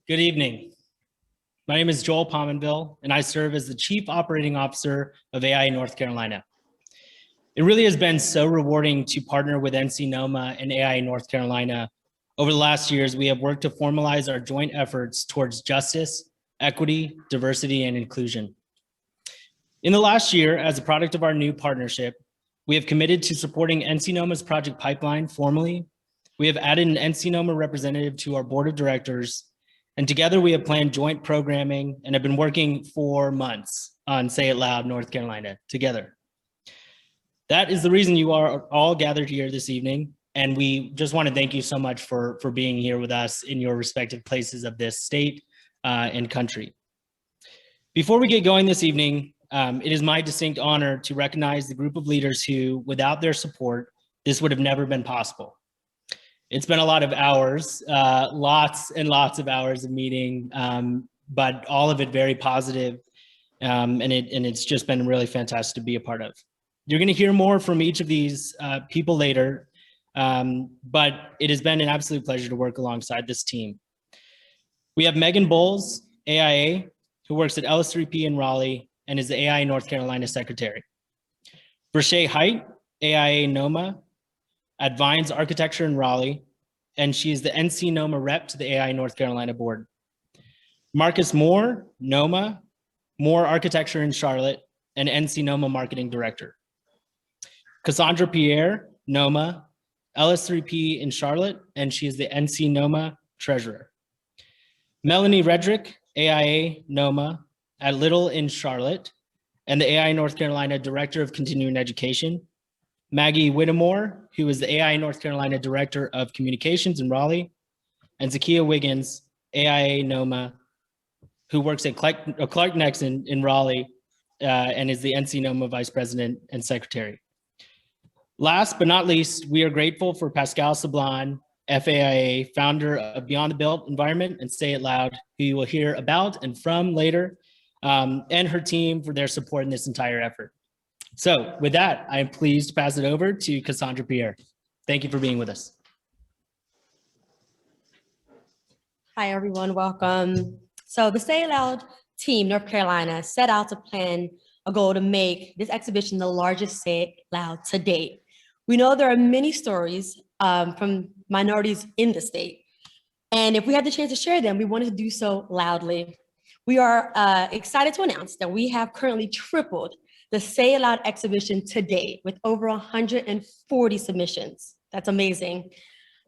Good evening. My name is Joel Pominville, and I serve as the Chief Operating Officer of AIA North Carolina. It really has been so rewarding to partner with NCNOMA and AIA North Carolina. Over the last years, we have worked to formalize our joint efforts towards justice, equity, diversity, and inclusion. In the last year, as a product of our new partnership, we have committed to supporting NCNOMA's project pipeline formally. We have added an NCNOMA representative to our board of directors, and together we have planned joint programming and have been working for months on Say It Loud North Carolina together. That is the reason you are all gathered here this evening, and we just want to thank you so much for being here with us in your respective places of this state and country. Before we get going this evening, it is my distinct honor to recognize the group of leaders who, without their support, this would have never been possible. It's been a lot of hours, lots and lots of hours of meeting, but all of it very positive, and it's just been really fantastic to be a part of. You're going to hear more from each of these people later, but it has been an absolute pleasure to work alongside this team. We have Megan Bowles, AIA, who works at LS3P in Raleigh and is the AIA North Carolina Secretary. Brashay Height, AIA NOMA, at Vines Architecture in Raleigh, and she is the NCNOMA rep to the AIA North Carolina board. Marcus Moore, NOMA, Moore Architecture in Charlotte, and NCNOMA Marketing Director. Cassandra Pierre, NOMA, LS3P in Charlotte, and she is the NCNOMA Treasurer. Melanie Redrick, AIA NOMA, at Little in Charlotte, and the AIA North Carolina Director of Continuing Education. Maggie Whittemore, who is the AIA North Carolina Director of Communications in Raleigh, and Zakiya Wiggins, AIA NOMA, who works at Clark Nexon in Raleigh and is the NCNOMA Vice President and Secretary. Last but not least, we are grateful for Pascale Sablan, FAIA, founder of Beyond the Built Environment and Say It Loud, who you will hear about and from later, and her team for their support in this entire effort. So with that, I am pleased to pass it over to Cassandra Pierre. Thank you for being with us. Hi, everyone. Welcome. So the Say It Loud team, North Carolina, set out to plan a goal to make this exhibition the largest Say It Loud to date. We know there are many stories from minorities in the state, and if we had the chance to share them, we wanted to do so loudly. We are excited to announce that we have currently tripled the Say It Loud exhibition to date with over 140 submissions. That's amazing.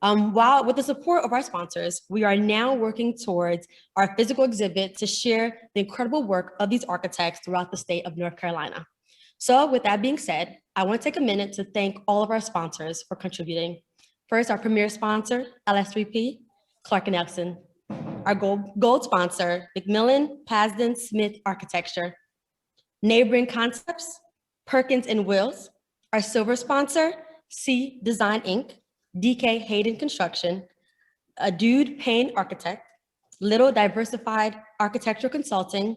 While with the support of our sponsors, we are now working towards our physical exhibit to share the incredible work of these architects throughout the state of North Carolina. So with that being said, I want to take a minute to thank all of our sponsors for contributing. First, our premier sponsor, LS3P, Clark and Nexon. Our gold sponsor, McMillan, Pasden, Smith Architecture. Neighboring Concepts, Perkins and Wills. Our silver sponsor, C Design Inc., DK Hayden Construction, Adude Payne Architect, Little Diversified Architectural Consulting,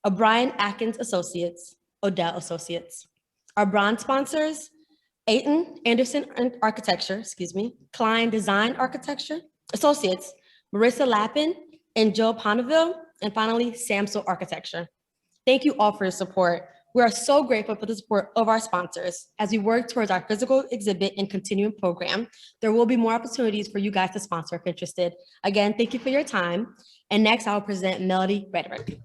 O'Brien Atkins Associates, Odell Associates. Our bronze sponsors, Ayton Anderson Architecture, Klein Design Architecture, Associates, Marissa Lappin and Joe Ponneville, and finally, Samsel Architecture. Thank you all for your support. We are so grateful for the support of our sponsors. As we work towards our physical exhibit and continuing program, there will be more opportunities for you guys to sponsor if interested. Again, thank you for your time. And next, I'll present Melody Redrick.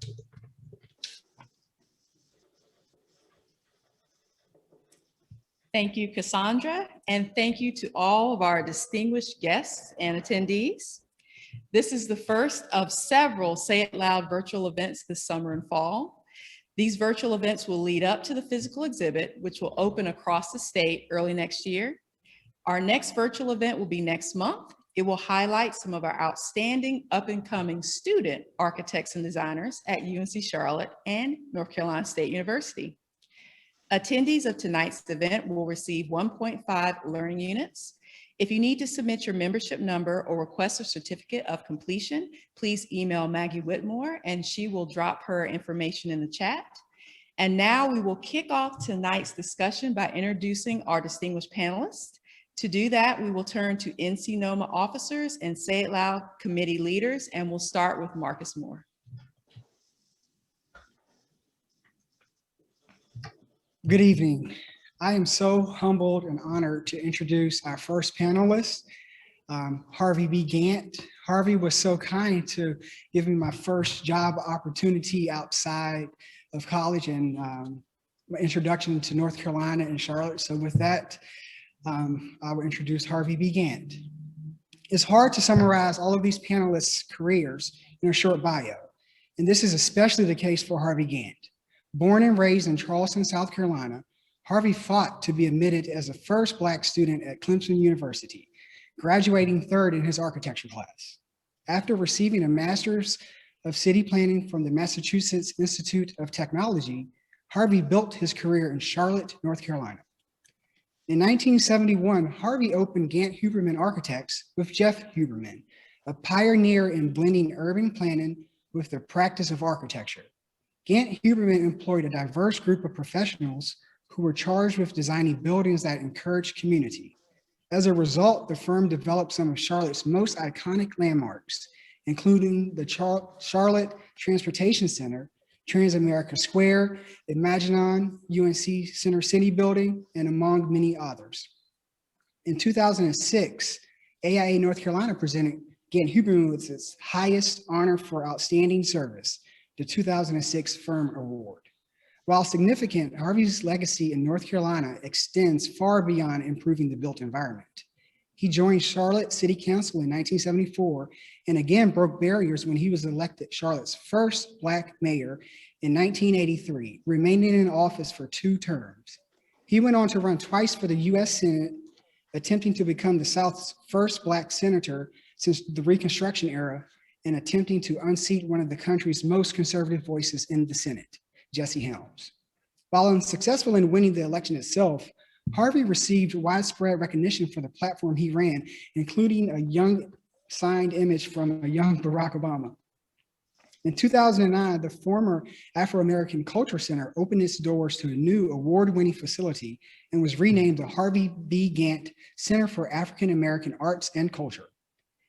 Thank you, Cassandra, and thank you to all of our distinguished guests and attendees. This is the first of several Say It Loud virtual events this summer and fall. These virtual events will lead up to the physical exhibit, which will open across the state early next year. Our next virtual event will be next month. It will highlight some of our outstanding up-and-coming student architects and designers at UNC Charlotte and North Carolina State University. Attendees of tonight's event will receive 1.5 learning units. If you need to submit your membership number or request a certificate of completion, please email Maggie Whitmore and she will drop her information in the chat. And now we will kick off tonight's discussion by introducing our distinguished panelists. To do that, we will turn to NCNOMA officers and Say It Loud committee leaders, and we'll start with Marcus Moore. Good evening. I am so humbled and honored to introduce our first panelist, Harvey B. Gant. Harvey was so kind to give me my first job opportunity outside of college and my introduction to North Carolina and Charlotte. So with that, I will introduce Harvey B. Gant. It's hard to summarize all of these panelists' careers in a short bio, and this is especially the case for Harvey Gant. Born and raised in Charleston, South Carolina, Harvey fought to be admitted as the first Black student at Clemson University, graduating third in his architecture class. After receiving a master's of city planning from the Massachusetts Institute of Technology, Harvey built his career in Charlotte, North Carolina. In 1971, Harvey opened Gant Huberman Architects with Jeff Huberman, a pioneer in blending urban planning with the practice of architecture. Gant Huberman employed a diverse group of professionals who were charged with designing buildings that encourage community. As a result, the firm developed some of Charlotte's most iconic landmarks, including the Charlotte Transportation Center, Transamerica Square, Imaginon, UNC Center City Building, and among many others. In 2006, AIA North Carolina presented Gant Huberman with its highest honor for outstanding service, the 2006 Firm Award. While significant, Harvey's legacy in North Carolina extends far beyond improving the built environment. He joined Charlotte City Council in 1974 and again broke barriers when he was elected Charlotte's first Black mayor in 1983, remaining in office for 2 terms. He went on to run twice for the US Senate, attempting to become the South's first Black senator since the Reconstruction era and attempting to unseat one of the country's most conservative voices in the Senate, Jesse Helms. While unsuccessful in winning the election itself, Harvey received widespread recognition for the platform he ran, including a young signed image from a young Barack Obama. In 2009, the former Afro-American Culture Center opened its doors to a new award-winning facility and was renamed the Harvey B. Gant Center for African American Arts and Culture.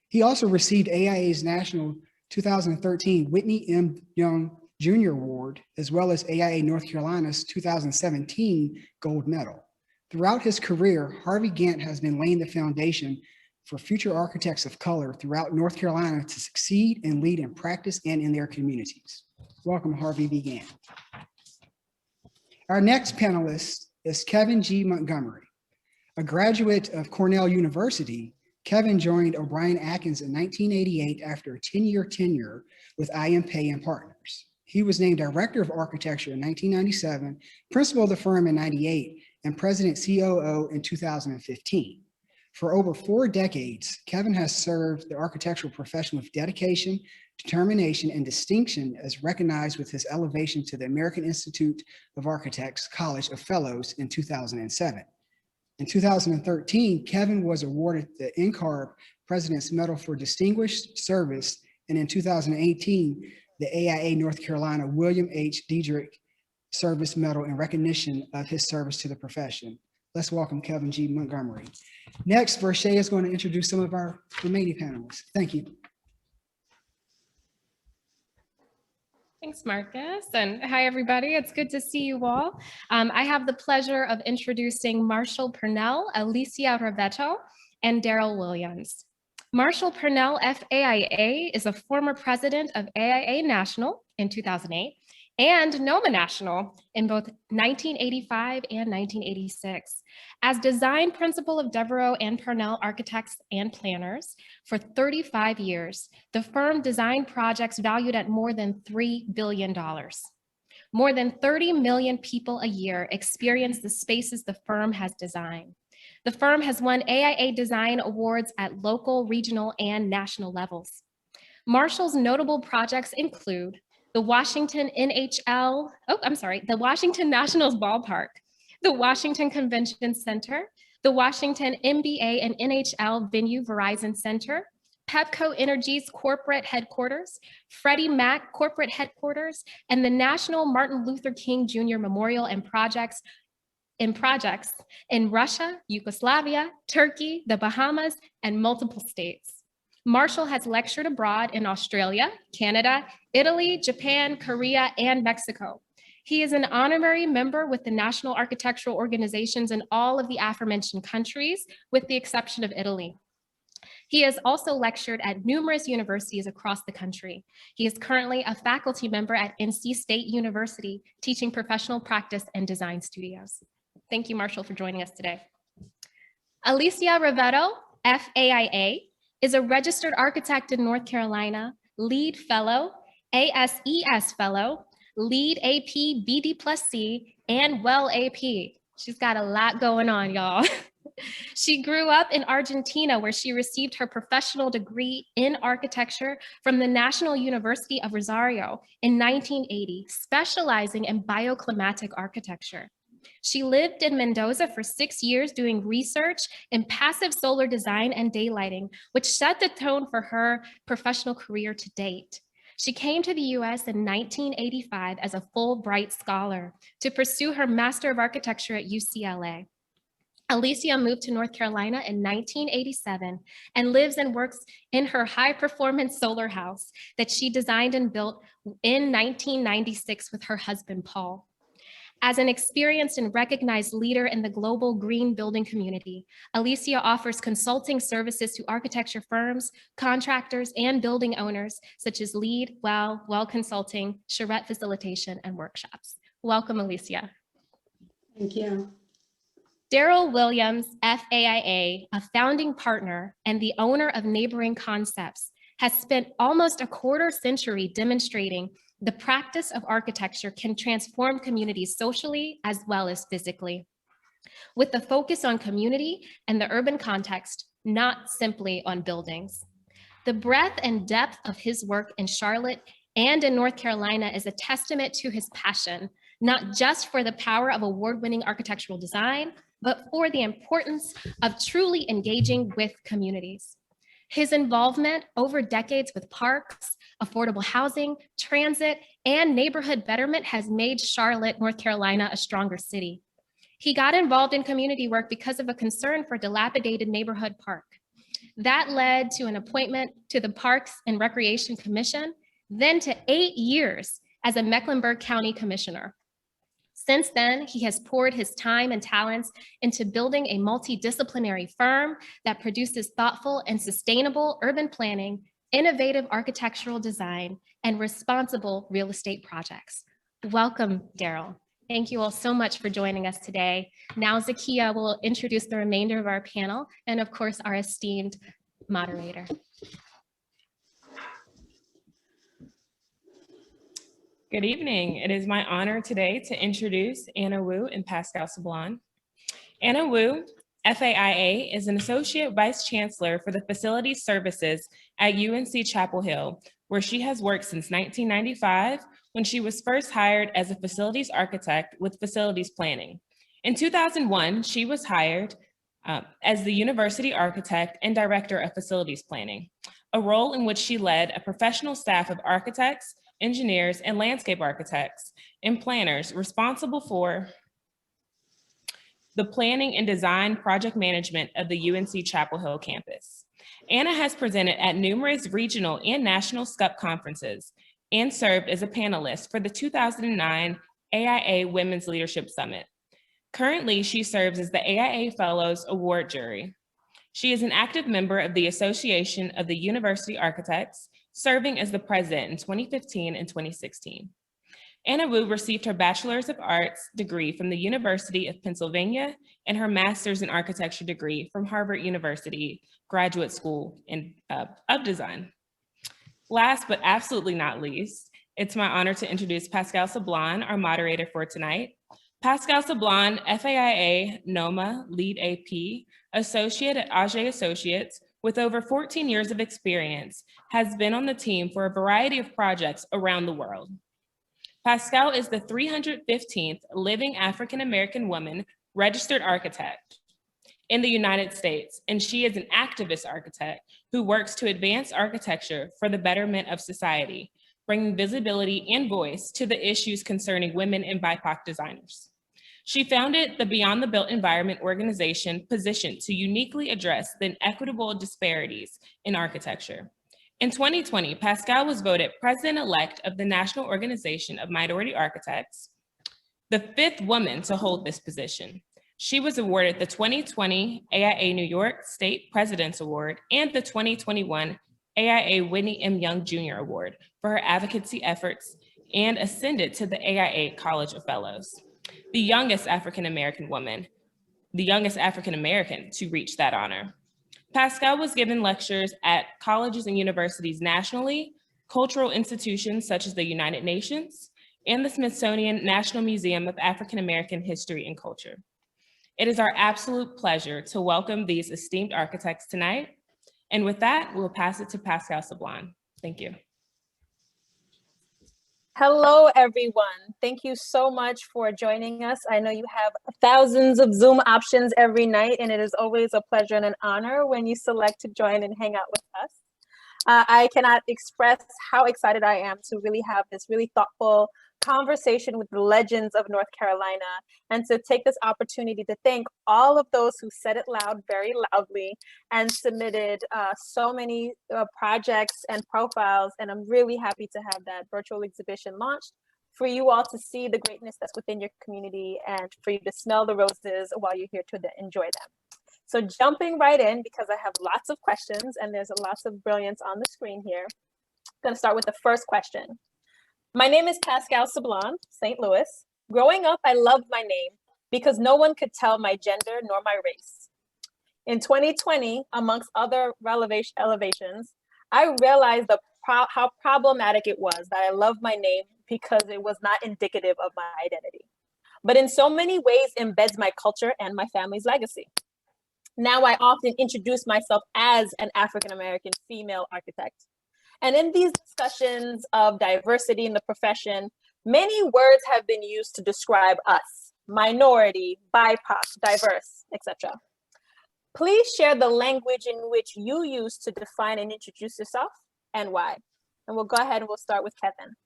He also received AIA's National 2013 Whitney M. Young Jr. Award, as well as AIA North Carolina's 2017 Gold Medal. Throughout his career, Harvey Gant has been laying the foundation for future architects of color throughout North Carolina to succeed and lead in practice and in their communities. Welcome, Harvey B. Gant. Our next panelist is Kevin G. Montgomery. A graduate of Cornell University, Kevin joined O'Brien Atkins in 1988 after a 10-year tenure with I.M. Pei and Partners. He was named Director of Architecture in 1997, Principal of the firm in 98, and President COO in 2015. For over 4 decades, Kevin has served the architectural profession with dedication, determination, and distinction as recognized with his elevation to the American Institute of Architects College of Fellows in 2007. In 2013, Kevin was awarded the NCARB President's Medal for Distinguished Service, and in 2018, the AIA North Carolina William H. Diedrich Service Medal in recognition of his service to the profession. Let's welcome Kevin G. Montgomery. Next, Verche is going to introduce some of our remaining panelists. Thank you. Thanks, Marcus. And hi, everybody. It's good to see you all. I have the pleasure of introducing Marshall Purnell, Alicia Ravetto, and Daryl Williams. Marshall Purnell, FAIA, is a former president of AIA National in 2008 and NOMA National in both 1985 and 1986. As design principal of Devereaux and Purnell Architects and Planners for 35 years, the firm designed projects valued at more than $3 billion. More than 30 million people a year experience the spaces the firm has designed. The firm has won AIA Design Awards at local, regional, and national levels. Marshall's notable projects include the Washington Nationals Ballpark, the Washington Convention Center, the Washington NBA and NHL Venue Verizon Center, Pepco Energy's corporate headquarters, Freddie Mac corporate headquarters, and the National Martin Luther King Jr. Memorial and Projects in projects in Russia, Yugoslavia, Turkey, the Bahamas, and multiple states. Marshall has lectured abroad in Australia, Canada, Italy, Japan, Korea, and Mexico. He is an honorary member with the national architectural organizations in all of the aforementioned countries, with the exception of Italy. He has also lectured at numerous universities across the country. He is currently a faculty member at NC State University, teaching professional practice and design studios. Thank you, Marshall, for joining us today. Alicia Rivetto, FAIA, is a registered architect in North Carolina, LEED Fellow, ASES Fellow, LEED AP BD+C, and WELL AP. She's got a lot going on, y'all. She grew up in Argentina, where she received her professional degree in architecture from the National University of Rosario in 1980, specializing in bioclimatic architecture. She lived in Mendoza for 6 years doing research in passive solar design and daylighting, which set the tone for her professional career to date. She came to the US in 1985 as a Fulbright scholar to pursue her Master of Architecture at UCLA. Alicia moved to North Carolina in 1987 and lives and works in her high-performance solar house that she designed and built in 1996 with her husband, Paul. As an experienced and recognized leader in the global green building community, Alicia offers consulting services to architecture firms, contractors, and building owners, such as LEED, WELL Consulting, charrette facilitation, and workshops. Welcome, Alicia. Thank you. Daryl Williams, FAIA, a founding partner and the owner of Neighboring Concepts, has spent almost a quarter century demonstrating the practice of architecture can transform communities socially as well as physically, with the focus on community and the urban context, not simply on buildings. The breadth and depth of his work in Charlotte and in North Carolina is a testament to his passion, not just for the power of award-winning architectural design, but for the importance of truly engaging with communities. His involvement over decades with parks, affordable housing, transit, and neighborhood betterment has made Charlotte, North Carolina, a stronger city. He got involved in community work because of a concern for a dilapidated neighborhood park. That led to an appointment to the Parks and Recreation Commission, then to 8 years as a Mecklenburg County Commissioner. Since then, he has poured his time and talents into building a multidisciplinary firm that produces thoughtful and sustainable urban planning, innovative architectural design, and responsible real estate projects. Welcome, Daryl. Thank you all so much for joining us today. Now Zakia will introduce the remainder of our panel and, of course, our esteemed moderator. Good evening. It is my honor today to introduce Anna Wu and Pascale Sablan. Anna Wu, FAIA, is an Associate Vice Chancellor for the Facilities Services at UNC Chapel Hill, where she has worked since 1995, when she was first hired as a facilities architect with facilities planning. In 2001, she was hired as the University Architect and Director of Facilities Planning, a role in which she led a professional staff of architects, engineers, and landscape architects and planners responsible for the planning and design project management of the UNC Chapel Hill campus. Anna has presented at numerous regional and national SCUP conferences and served as a panelist for the 2009 AIA Women's Leadership Summit. Currently, she serves as the AIA Fellows Award jury. She is an active member of the Association of the University Architects, serving as the president in 2015 and 2016. Anna Wu received her Bachelor's of Arts degree from the University of Pennsylvania and her Master's in Architecture degree from Harvard University Graduate School of Design. Last but absolutely not least, it's my honor to introduce Pascale Sablan, our moderator for tonight. Pascale Sablan, FAIA NOMA Lead AP, Associate at Adjaye Associates, with over 14 years of experience, has been on the team for a variety of projects around the world. Pascale is the 315th living African-American woman registered architect in the United States, and she is an activist architect who works to advance architecture for the betterment of society, bringing visibility and voice to the issues concerning women and BIPOC designers. She founded the Beyond the Built Environment organization positioned to uniquely address the inequitable disparities in architecture. In 2020, Pascale was voted president-elect of the National Organization of Minority Architects, the 5th woman to hold this position. She was awarded the 2020 AIA New York State President's Award and the 2021 AIA Whitney M. Young Jr. Award for her advocacy efforts, and ascended to the AIA College of Fellows, the youngest African-American woman, the youngest African-American to reach that honor. Pascale was given lectures at colleges and universities nationally, cultural institutions such as the United Nations, and the Smithsonian National Museum of African American History and Culture. It is our absolute pleasure to welcome these esteemed architects tonight. And with that, we'll pass it to Pascale Sablan. Thank you. Hello, everyone. Thank you so much for joining us. I know you have thousands of Zoom options every night, and it is always a pleasure and an honor when you select to join and hang out with us. I cannot express how excited I am to really have this really thoughtful conversation with the legends of North Carolina, and to take this opportunity to thank all of those who said it loud very loudly and submitted so many projects and profiles. And I'm really happy to have that virtual exhibition launched for you all to see the greatness that's within your community and for you to smell the roses while you're here to enjoy them. So jumping right in, because I have lots of questions and there's lots of brilliance on the screen here. I'm going to start with the first question. My name is Pascale Sablan, St. Louis. Growing up, I loved my name because no one could tell my gender nor my race. In 2020, amongst other elevations, I realized how problematic it was that I loved my name because it was not indicative of my identity, but in so many ways embeds my culture and my family's legacy. Now I often introduce myself as an African-American female architect. And in these discussions of diversity in the profession, many words have been used to describe us: minority, BIPOC, diverse, etc. Please share the language in which you use to define and introduce yourself and why. And we'll go ahead and we'll start with Kevin.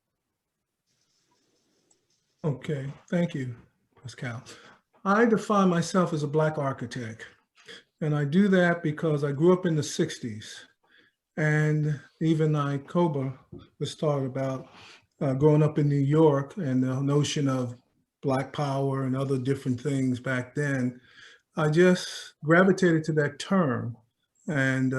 Okay, thank you, Pascale. I define myself as a Black architect, and I do that because I grew up in the 60s. And even ICOBA was taught about growing up in New York and the notion of Black power and other different things back then. I just gravitated to that term. And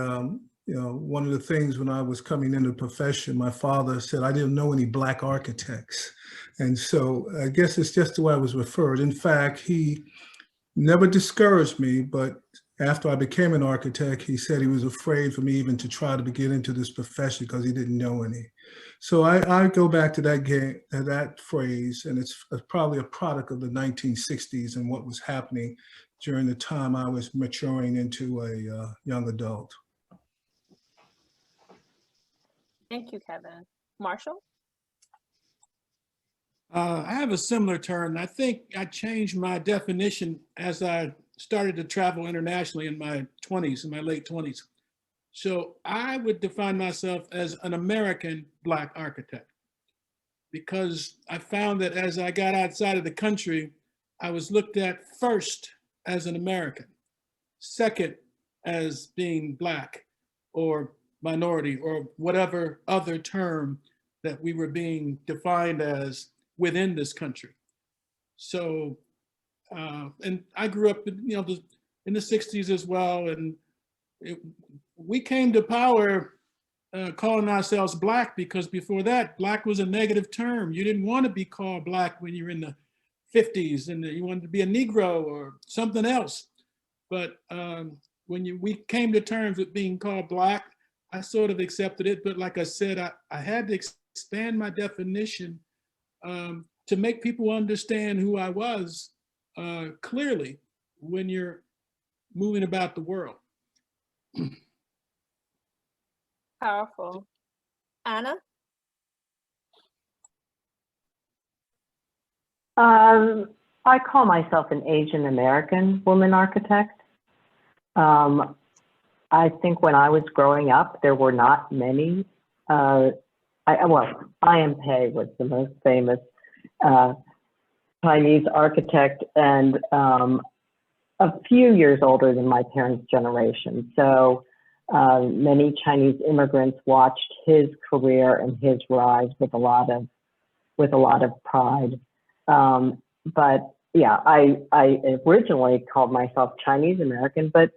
you know, one of the things when I was coming into the profession, my father said I didn't know any Black architects. And so I guess it's just the way I was referred. In fact, he never discouraged me, but after I became an architect, he said he was afraid for me even to try to get into this profession because he didn't know any. So I go back to that phrase, and it's probably a product of the 1960s and what was happening during the time I was maturing into a young adult. Thank you, Kevin. Marshall? I have a similar term. I think I changed my definition as I started to travel internationally in my 20s, in my late 20s. So I would define myself as an American Black architect, because I found that as I got outside of the country, I was looked at first as an American, second as being Black or minority or whatever other term that we were being defined as within this country. So, and I grew up in, in the 60s as well. And we came to power calling ourselves Black because before that, Black was a negative term. You didn't want to be called Black when you were in the 50s and you wanted to be a Negro or something else. But when we came to terms with being called Black, I sort of accepted it. But like I said, I had to expand my definition to make people understand who I was clearly when you're moving about the world. Powerful. Anna? I call myself an Asian American woman architect. I think when I was growing up, there were not many. IMPA was the most famous Chinese architect and a few years older than my parents' generation. So many Chinese immigrants watched his career and his rise with a lot of pride. But yeah, I originally called myself Chinese American, but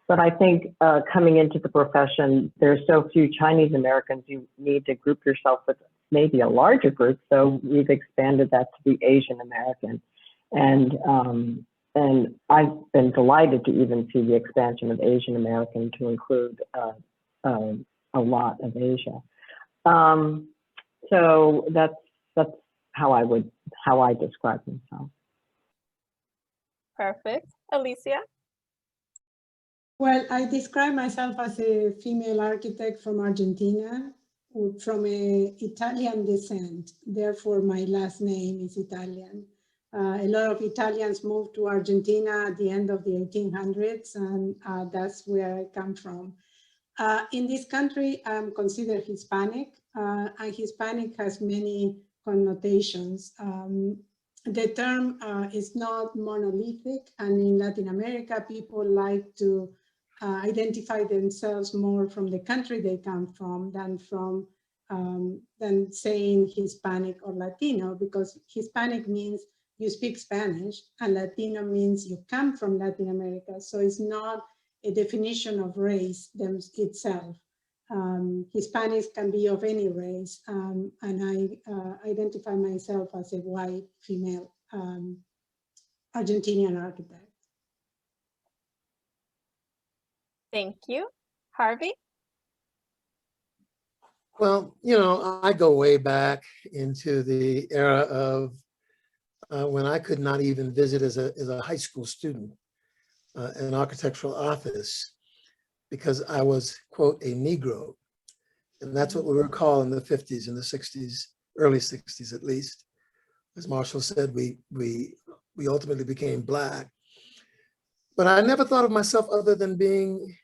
I think coming into the profession, there's so few Chinese Americans, you need to group yourself with maybe a larger group. So we've expanded that to be Asian American. And I've been delighted to even see the expansion of Asian American to include a lot of Asia. So that's how I describe myself. Perfect. Alicia? Well, I describe myself as a female architect from Argentina, from a Italian descent. Therefore, my last name is Italian. A lot of Italians moved to Argentina at the end of the 1800s, and that's where I come from. In this country, I'm considered Hispanic, and Hispanic has many connotations. The term is not monolithic, and in Latin America, people like to identify themselves more from the country they come from than saying Hispanic or Latino, because Hispanic means you speak Spanish, and Latino means you come from Latin America. So it's not a definition of race itself. Hispanics can be of any race, and I identify myself as a white female Argentinian architect. Thank you. Harvey? Well, you know, I go way back into the era of when I could not even visit as a high school student an architectural office because I was, quote, a Negro. And that's what we were called in the 50s and the 60s, early 60s at least. As Marshall said, we ultimately became Black. But I never thought of myself other than being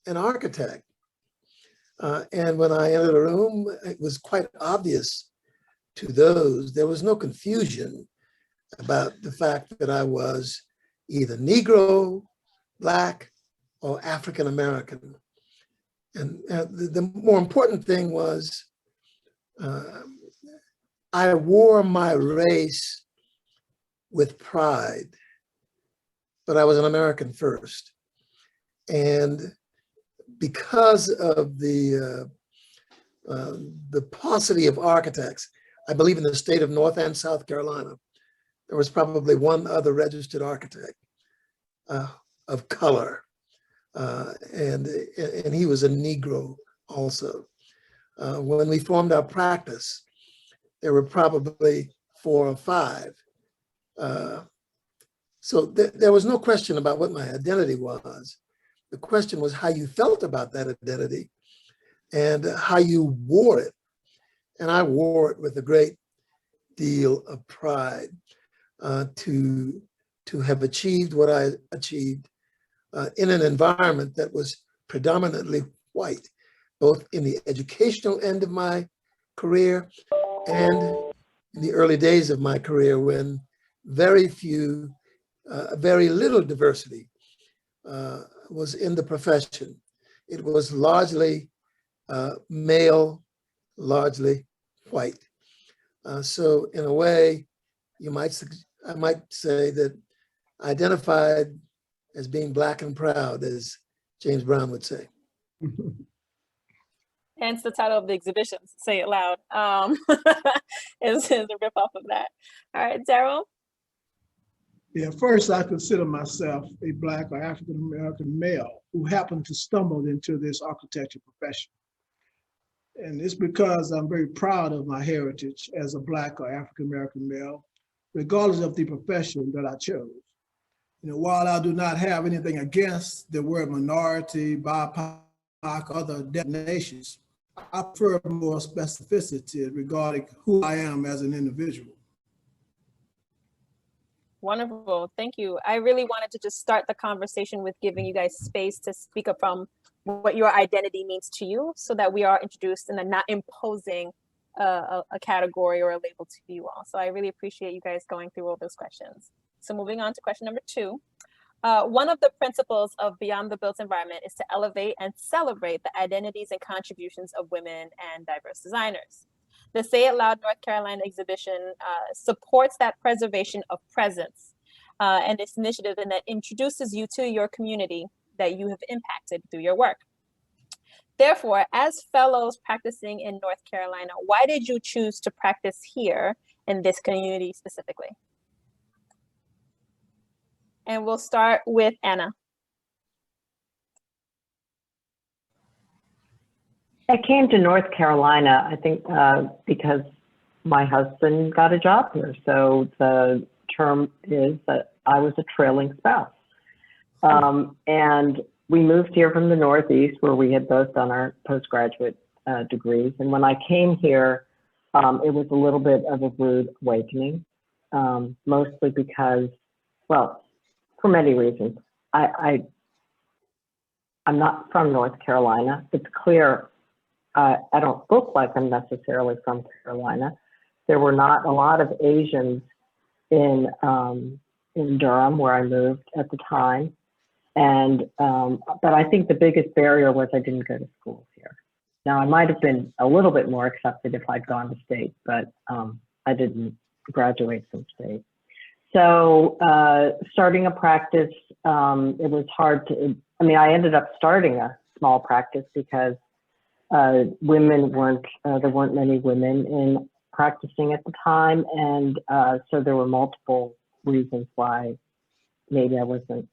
an architect. And when I entered a room, it was quite obvious to those, there was no confusion about the fact that I was either Negro, Black, or African American. And the more important thing was I wore my race with pride, but I was an American first. And because of the paucity of architects, I believe in the state of North and South Carolina, there was probably one other registered architect of color. And he was a Negro also. When we formed our practice, there were probably 4 or 5. So there was no question about what my identity was. The question was how you felt about that identity and how you wore it. And I wore it with a great deal of pride to have achieved what I achieved in an environment that was predominantly white, both in the educational end of my career and in the early days of my career when very little diversity was in the profession. It was largely male, largely white. So in a way, I might say that I identified as being Black and proud, as James Brown would say. Hence the title of the exhibition, Say It Loud, is a rip off of that. All right, Daryl? Yeah, first I consider myself a Black or African American male who happened to stumble into this architecture profession. And it's because I'm very proud of my heritage as a Black or African American male, regardless of the profession that I chose. You know, while I do not have anything against the word minority, BIPOC, other definitions, I prefer more specificity regarding who I am as an individual. Wonderful, thank you. I really wanted to just start the conversation with giving you guys space to speak up from what your identity means to you so that we are introduced and then not imposing a category or a label to you all. So I really appreciate you guys going through all those questions. So moving on to question number 2. One of the principles of Beyond the Built Environment is to elevate and celebrate the identities and contributions of women and diverse designers. The Say It Loud North Carolina exhibition supports that preservation of presence and this initiative, and that introduces you to your community that you have impacted through your work. Therefore, as fellows practicing in North Carolina, why did you choose to practice here in this community specifically? And we'll start with Anna. I came to North Carolina, I think, because my husband got a job here. So the term is that I was a trailing spouse. And we moved here from the Northeast, where we had both done our postgraduate degrees. And when I came here, it was a little bit of a rude awakening, mostly because, well, for many reasons. I'm not from North Carolina. It's clear I don't look like I'm necessarily from Carolina. There were not a lot of Asians in Durham, where I moved at the time. And, but I think the biggest barrier was I didn't go to school here. Now, I might have been a little bit more accepted if I'd gone to state, but I didn't graduate from state. So starting a practice, it was hard to, I mean, I ended up starting a small practice because women weren't, there weren't many women in practicing at the time. And so there were multiple reasons why maybe I wasn't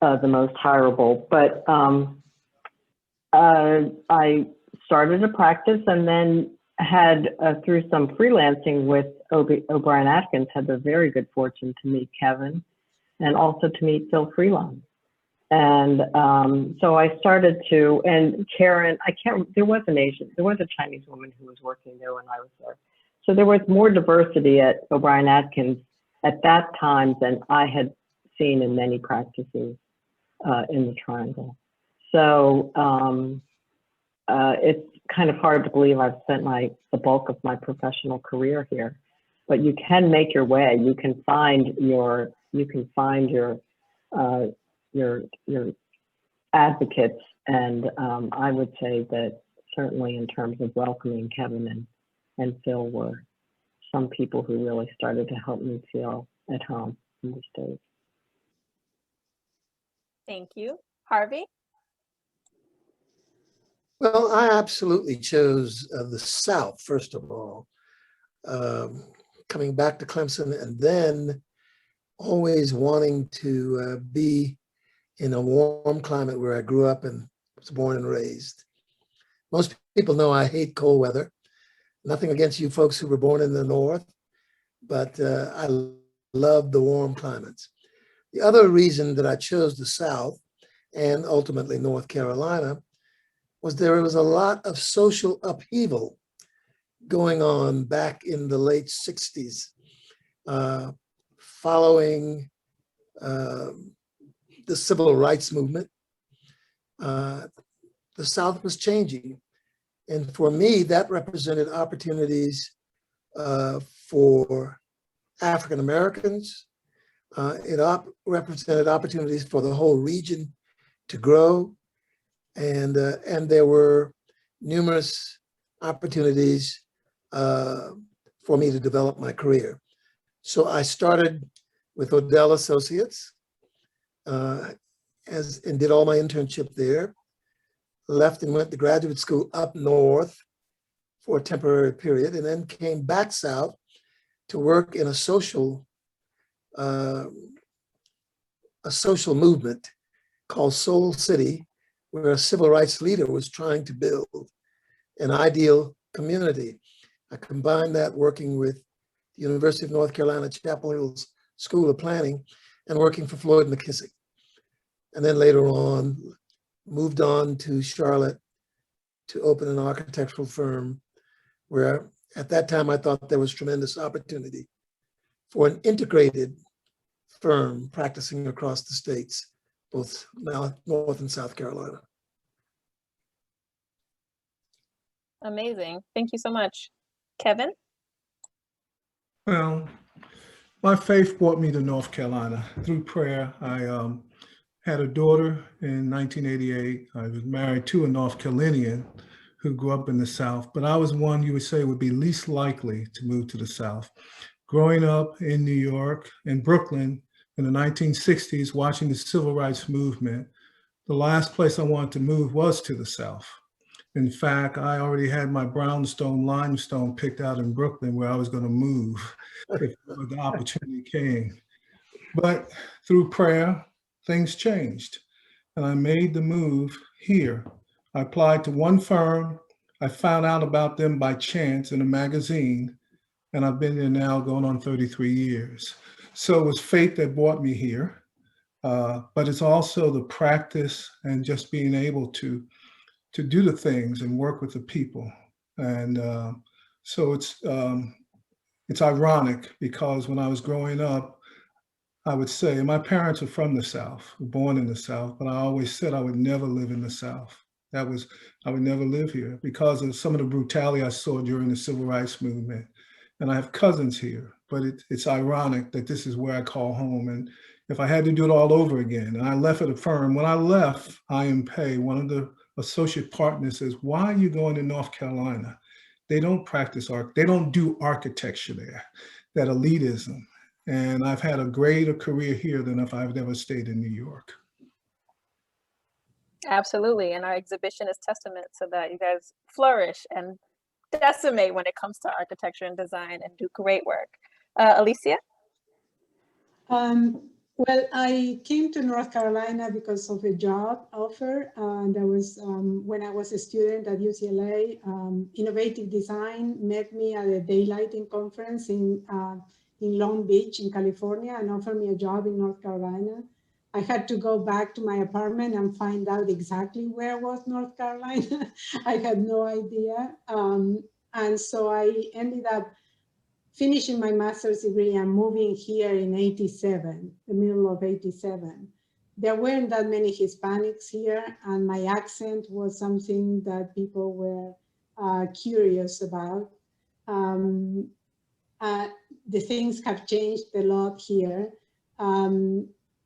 the most hireable, but I started a practice and then had, through some freelancing with O'Brien Atkins, had the very good fortune to meet Kevin and also to meet Phil Freelon. And so I started to, and Karen, there was an Asian, there was a Chinese woman who was working there when I was there. So there was more diversity at O'Brien Atkins at that time than I had seen in many practices in the Triangle. So it's kind of hard to believe I've spent the bulk of my professional career here, but you can make your way. You can find your advocates, and I would say that certainly in terms of welcoming Kevin and Phil were some people who really started to help me feel at home in the States. Thank you. Harvey? Well, I absolutely chose the South, first of all, coming back to Clemson and then always wanting to be in a warm climate where I grew up and was born and raised. Most people know I hate cold weather. Nothing against you folks who were born in the North, but I love the warm climates. The other reason that I chose the South and ultimately North Carolina was there was a lot of social upheaval going on back in the late 60s, following the civil rights movement. The South was changing. And for me, that represented opportunities for African Americans. It represented opportunities for the whole region to grow. And there were numerous opportunities for me to develop my career. So I started with Adjaye Associates and did all my internship there. Left and went to graduate school up north for a temporary period, and then came back south to work in a social movement called Soul City, where a civil rights leader was trying to build an ideal community. I combined that working with the University of North Carolina Chapel Hill's School of Planning and working for Floyd McKissick. And then later on, moved on to Charlotte to open an architectural firm where at that time I thought there was tremendous opportunity for an integrated firm practicing across the states, both North and South Carolina. Amazing. Thank you so much. Kevin? Well, my faith brought me to North Carolina through prayer. I had a daughter in 1988. I was married to a North Carolinian who grew up in the South, but I was one you would say would be least likely to move to the South. Growing up in New York and Brooklyn in the 1960s, watching the civil rights movement, the last place I wanted to move was to the South. In fact, I already had my brownstone limestone picked out in Brooklyn where I was going to move if the opportunity came. But through prayer, things changed. And I made the move here. I applied to one firm. I found out about them by chance in a magazine. And I've been there now going on 33 years. So it was fate that brought me here. But it's also the practice and just being able to do the things and work with the people. And so it's ironic because when I was growing up, I would say, and my parents are from the South, born in the South, but I always said I would never live in the South. I would never live here because of some of the brutality I saw during the civil rights movement. And I have cousins here, but it's ironic that this is where I call home. And if I had to do it all over again, and I left at a firm, when I left IMPay, one of the associate partners says, why are you going to North Carolina? They don't practice art. They don't do architecture there, that elitism. And I've had a greater career here than if I've ever stayed in New York. Absolutely. And our exhibition is testament to that. You guys flourish and decimate when it comes to architecture and design and do great work. Alicia? Well, I came to North Carolina because of a job offer. That was when I was a student at UCLA. Innovative Design met me at a daylighting conference in Long Beach in California and offered me a job in North Carolina. I had to go back to my apartment and find out exactly where was North Carolina. I had no idea. And so I ended up finishing my master's degree and moving here in '87, the middle of '87. There weren't that many Hispanics here, and my accent was something that people were curious about. The things have changed a lot here.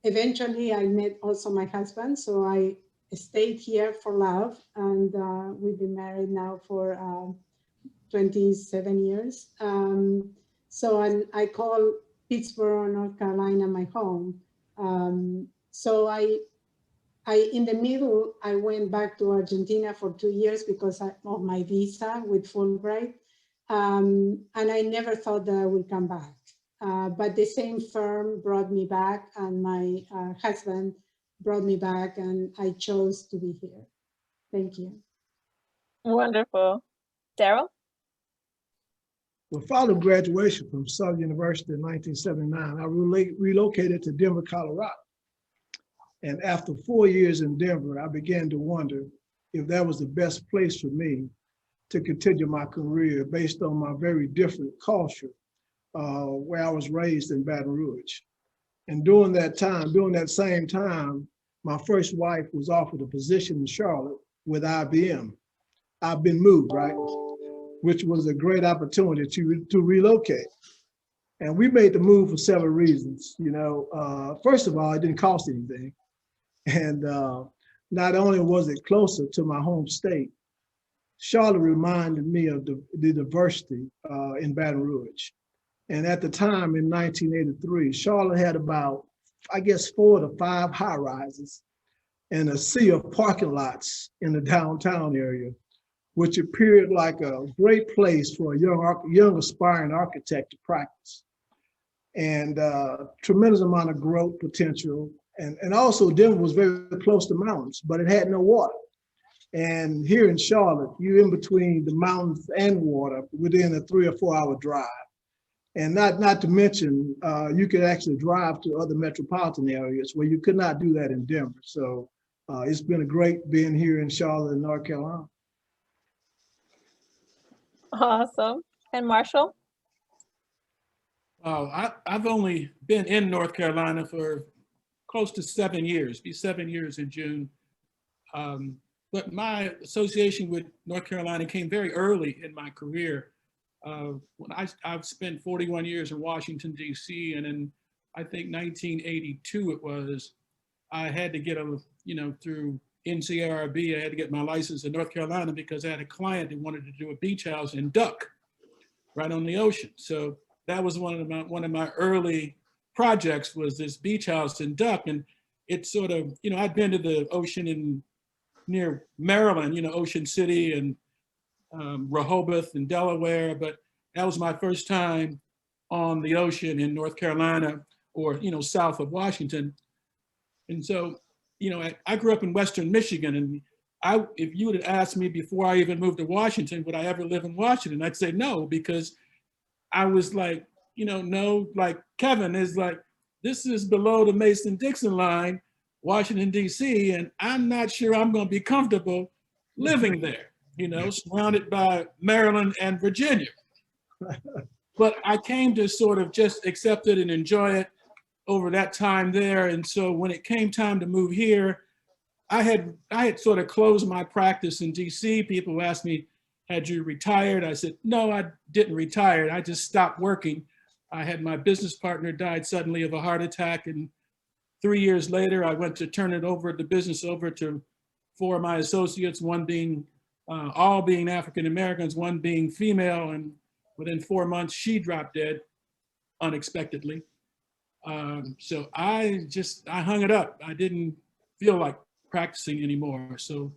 Eventually, I met also my husband, so I stayed here for love, and we've been married now for 27 years. So I call Pittsburgh, North Carolina, my home. So in the middle, I went back to Argentina for 2 years because of my visa with Fulbright. And I never thought that I would come back. But the same firm brought me back, and my husband brought me back, and I chose to be here. Thank you. Wonderful. Daryl? Well, following graduation from Southern University in 1979, I relocated to Denver, Colorado. And after 4 years in Denver, I began to wonder if that was the best place for me to continue my career based on my very different culture, where I was raised in Baton Rouge. And during that same time, my first wife was offered a position in Charlotte with IBM. I've been moved, right? Which was a great opportunity to relocate. And we made the move for several reasons. You know, first of all, it didn't cost anything. And not only was it closer to my home state, Charlotte reminded me of the diversity in Baton Rouge. And at the time in 1983, Charlotte had about, I guess, 4 to 5 high rises and a sea of parking lots in the downtown area, which appeared like a great place for a young aspiring architect to practice. And tremendous amount of growth potential. And also Denver was very close to mountains, but it had no water. And here in Charlotte, you're in between the mountains and water within a 3 or 4 hour drive. And not to mention, you could actually drive to other metropolitan areas where you could not do that in Denver. So it's been a great being here in Charlotte and North Carolina. Awesome. And Marshall? I've only been in North Carolina for close to 7 years, be 7 years in June. but my association with North Carolina came very early in my career. When I've spent 41 years in Washington, D.C., and in, I think 1982 it was, I had to get through NCRB, I had to get my license in North Carolina because I had a client that wanted to do a beach house in Duck, right on the ocean. So that was one of my early projects, was this beach house in Duck. And it's sort of, I'd been to the ocean near Maryland, Ocean City and Rehoboth and Delaware, but that was my first time on the ocean in North Carolina or, south of Washington. And so, I grew up in Western Michigan, and if you would have asked me before I even moved to Washington, would I ever live in Washington? I'd say no, because I was like, no, like Kevin is like, this is below the Mason-Dixon line, Washington, D.C., and I'm not sure I'm going to be comfortable living there, surrounded by Maryland and Virginia. But I came to sort of just accept it and enjoy it over that time there. And so when it came time to move here, I had sort of closed my practice in DC. People asked me, had you retired? I said, no, I didn't retire. I just stopped working. I had my business partner died suddenly of a heart attack. And 3 years later, I went to turn the business over to 4 of my associates, one being, all being African-Americans, one being female. And within 4 months, she dropped dead unexpectedly. So I hung it up. I didn't feel like practicing anymore. So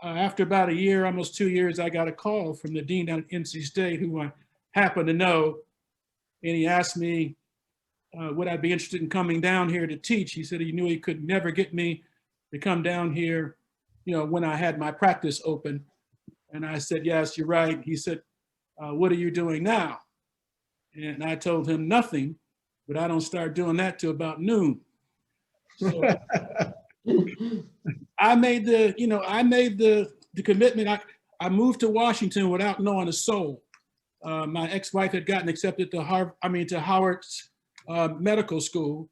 after about a year, almost 2 years, I got a call from the dean down at NC State, who I happen to know. And he asked me, would I be interested in coming down here to teach? He said he knew he could never get me to come down here, when I had my practice open. And I said, yes, you're right. He said, what are you doing now? And I told him nothing, but I don't start doing that till about noon. So I made the commitment. I moved to Washington without knowing a soul. My ex-wife had gotten accepted to Howard's medical school,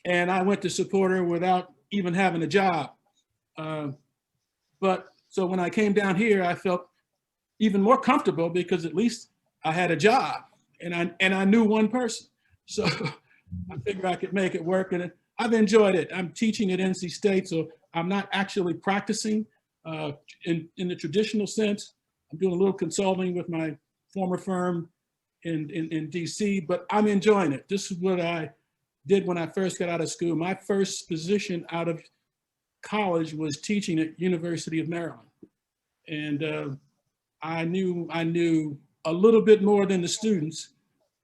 and I went to support her without even having a job. But so when I came down here, I felt even more comfortable because at least I had a job, and I knew one person. So I figured I could make it work, and I've enjoyed it. I'm teaching at NC State, so I'm not actually practicing in the traditional sense. I'm doing a little consulting with my former firm in DC, but I'm enjoying it. This is what I did when I first got out of school. My first position out of college was teaching at University of Maryland. And I knew a little bit more than the students,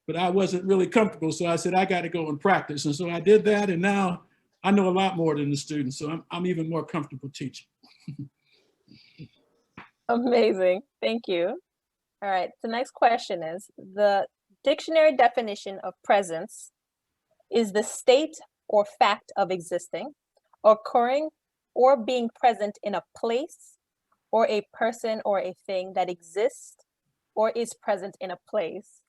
but I wasn't really comfortable. So I said, I got to go and practice. And so I did that. And now I know a lot more than the students. So I'm even more comfortable teaching. Amazing. Thank you. All right. The next question is, the dictionary definition of presence is the state or fact of existing, occurring, or being present in a place, or a person or a thing that exists or is present in a place,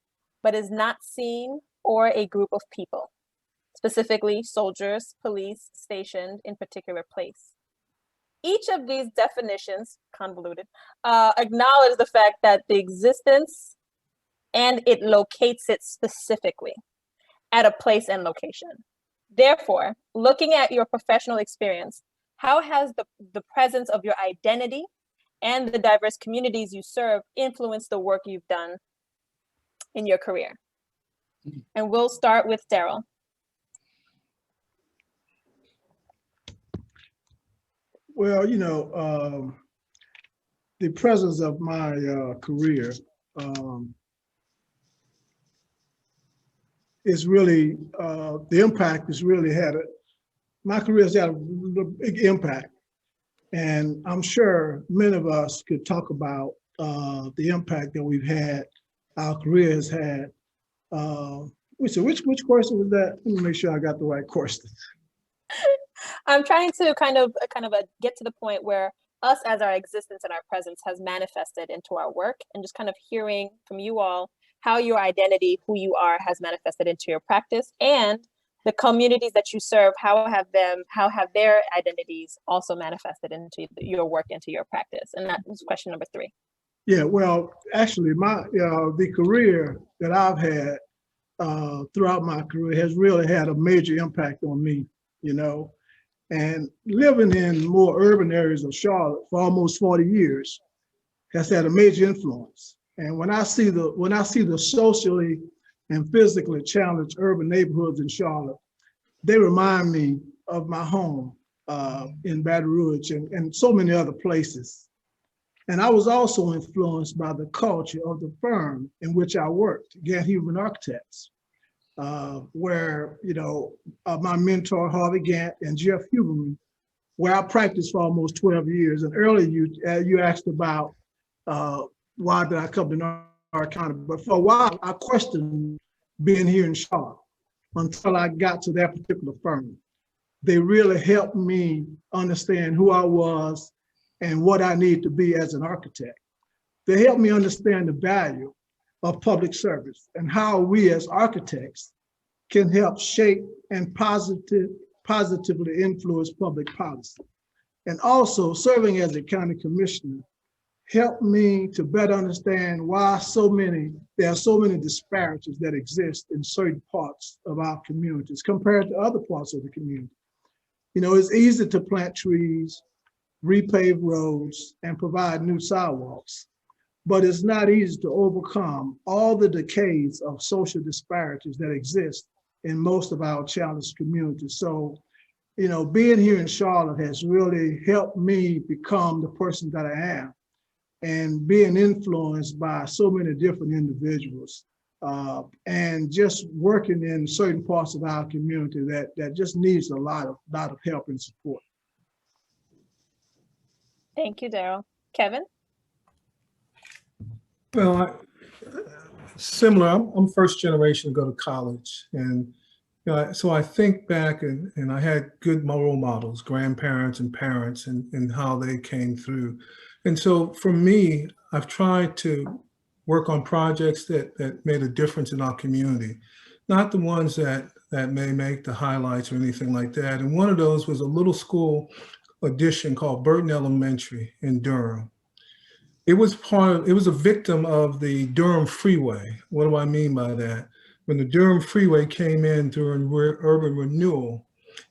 but is not seen, or a group of people, specifically soldiers, police stationed in particular place. Each of these definitions, convoluted, acknowledge the fact that the existence and it locates it specifically at a place and location. Therefore, looking at your professional experience, how has the presence of your identity and the diverse communities you serve influenced the work you've done in your career? And we'll start with Daryl. Well, the presence of my career is really, the impact has really my career has had a big impact. And I'm sure many of us could talk about the impact that we've had, our career has had. Which question was that? Let me make sure I got the right question. I'm trying to kind of get to the point where us as our existence and our presence has manifested into our work, and just kind of hearing from you all how your identity, who you are, has manifested into your practice, and the communities that you serve, how have their identities also manifested into your work, into your practice? And that was question number 3. Yeah, well, actually, the career that I've had throughout my career has really had a major impact on me, you know. And living in more urban areas of Charlotte for almost 40 years has had a major influence. And when I see the socially and physically challenged urban neighborhoods in Charlotte, they remind me of my home in Baton Rouge and so many other places. And I was also influenced by the culture of the firm in which I worked, Gantt Human Architects, where, you know, my mentor, Harvey Gantt, and Jeff Huberman, where I practiced for almost 12 years. And earlier you asked about why did I come to North Carolina? But for a while, I questioned being here in Charlotte until I got to that particular firm. They really helped me understand who I was and what I need to be as an architect. They helped me understand the value of public service and how we as architects can help shape and positively influence public policy. And also serving as a county commissioner helped me to better understand why there are so many disparities that exist in certain parts of our communities compared to other parts of the community. You know, it's easy to plant trees, repave roads, and provide new sidewalks, but it's not easy to overcome all the decades of social disparities that exist in most of our challenged communities. So, you know, being here in Charlotte has really helped me become the person that I am, and being influenced by so many different individuals, and just working in certain parts of our community that just needs a lot of help and support. Thank you, Daryl. Kevin? Well, similar. I'm first generation to go to college, and you know, so I think back and I had good role models, grandparents and parents, and how they came through. And so for me, I've tried to work on projects that made a difference in our community, not the ones that may make the highlights or anything like that. And one of those was a little school addition called Burton Elementary in Durham. It was a victim of the Durham Freeway. What do I mean by that? When the Durham Freeway came in during urban renewal,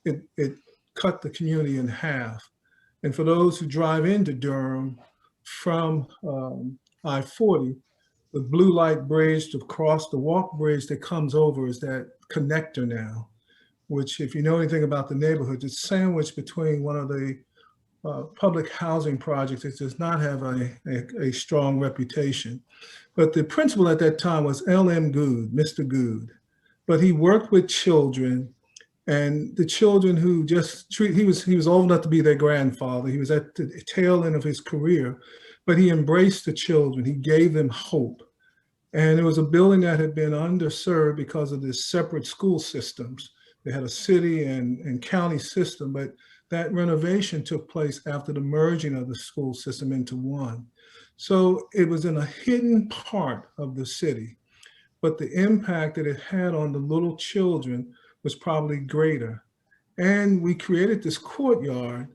it cut the community in half. And for those who drive into Durham from I-40, the blue light bridge to cross the walk bridge that comes over is that connector now, which if you know anything about the neighborhood, it's sandwiched between one of the public housing projects that does not have a strong reputation. But the principal at that time was L.M. Good, Mr. Good. But he worked with children, and the children who he was old enough to be their grandfather. He was at the tail end of his career, but he embraced the children. He gave them hope. And it was a building that had been underserved because of the separate school systems. They had a city and county system, but that renovation took place after the merging of the school system into one. So it was in a hidden part of the city, but the impact that it had on the little children was probably greater. And we created this courtyard,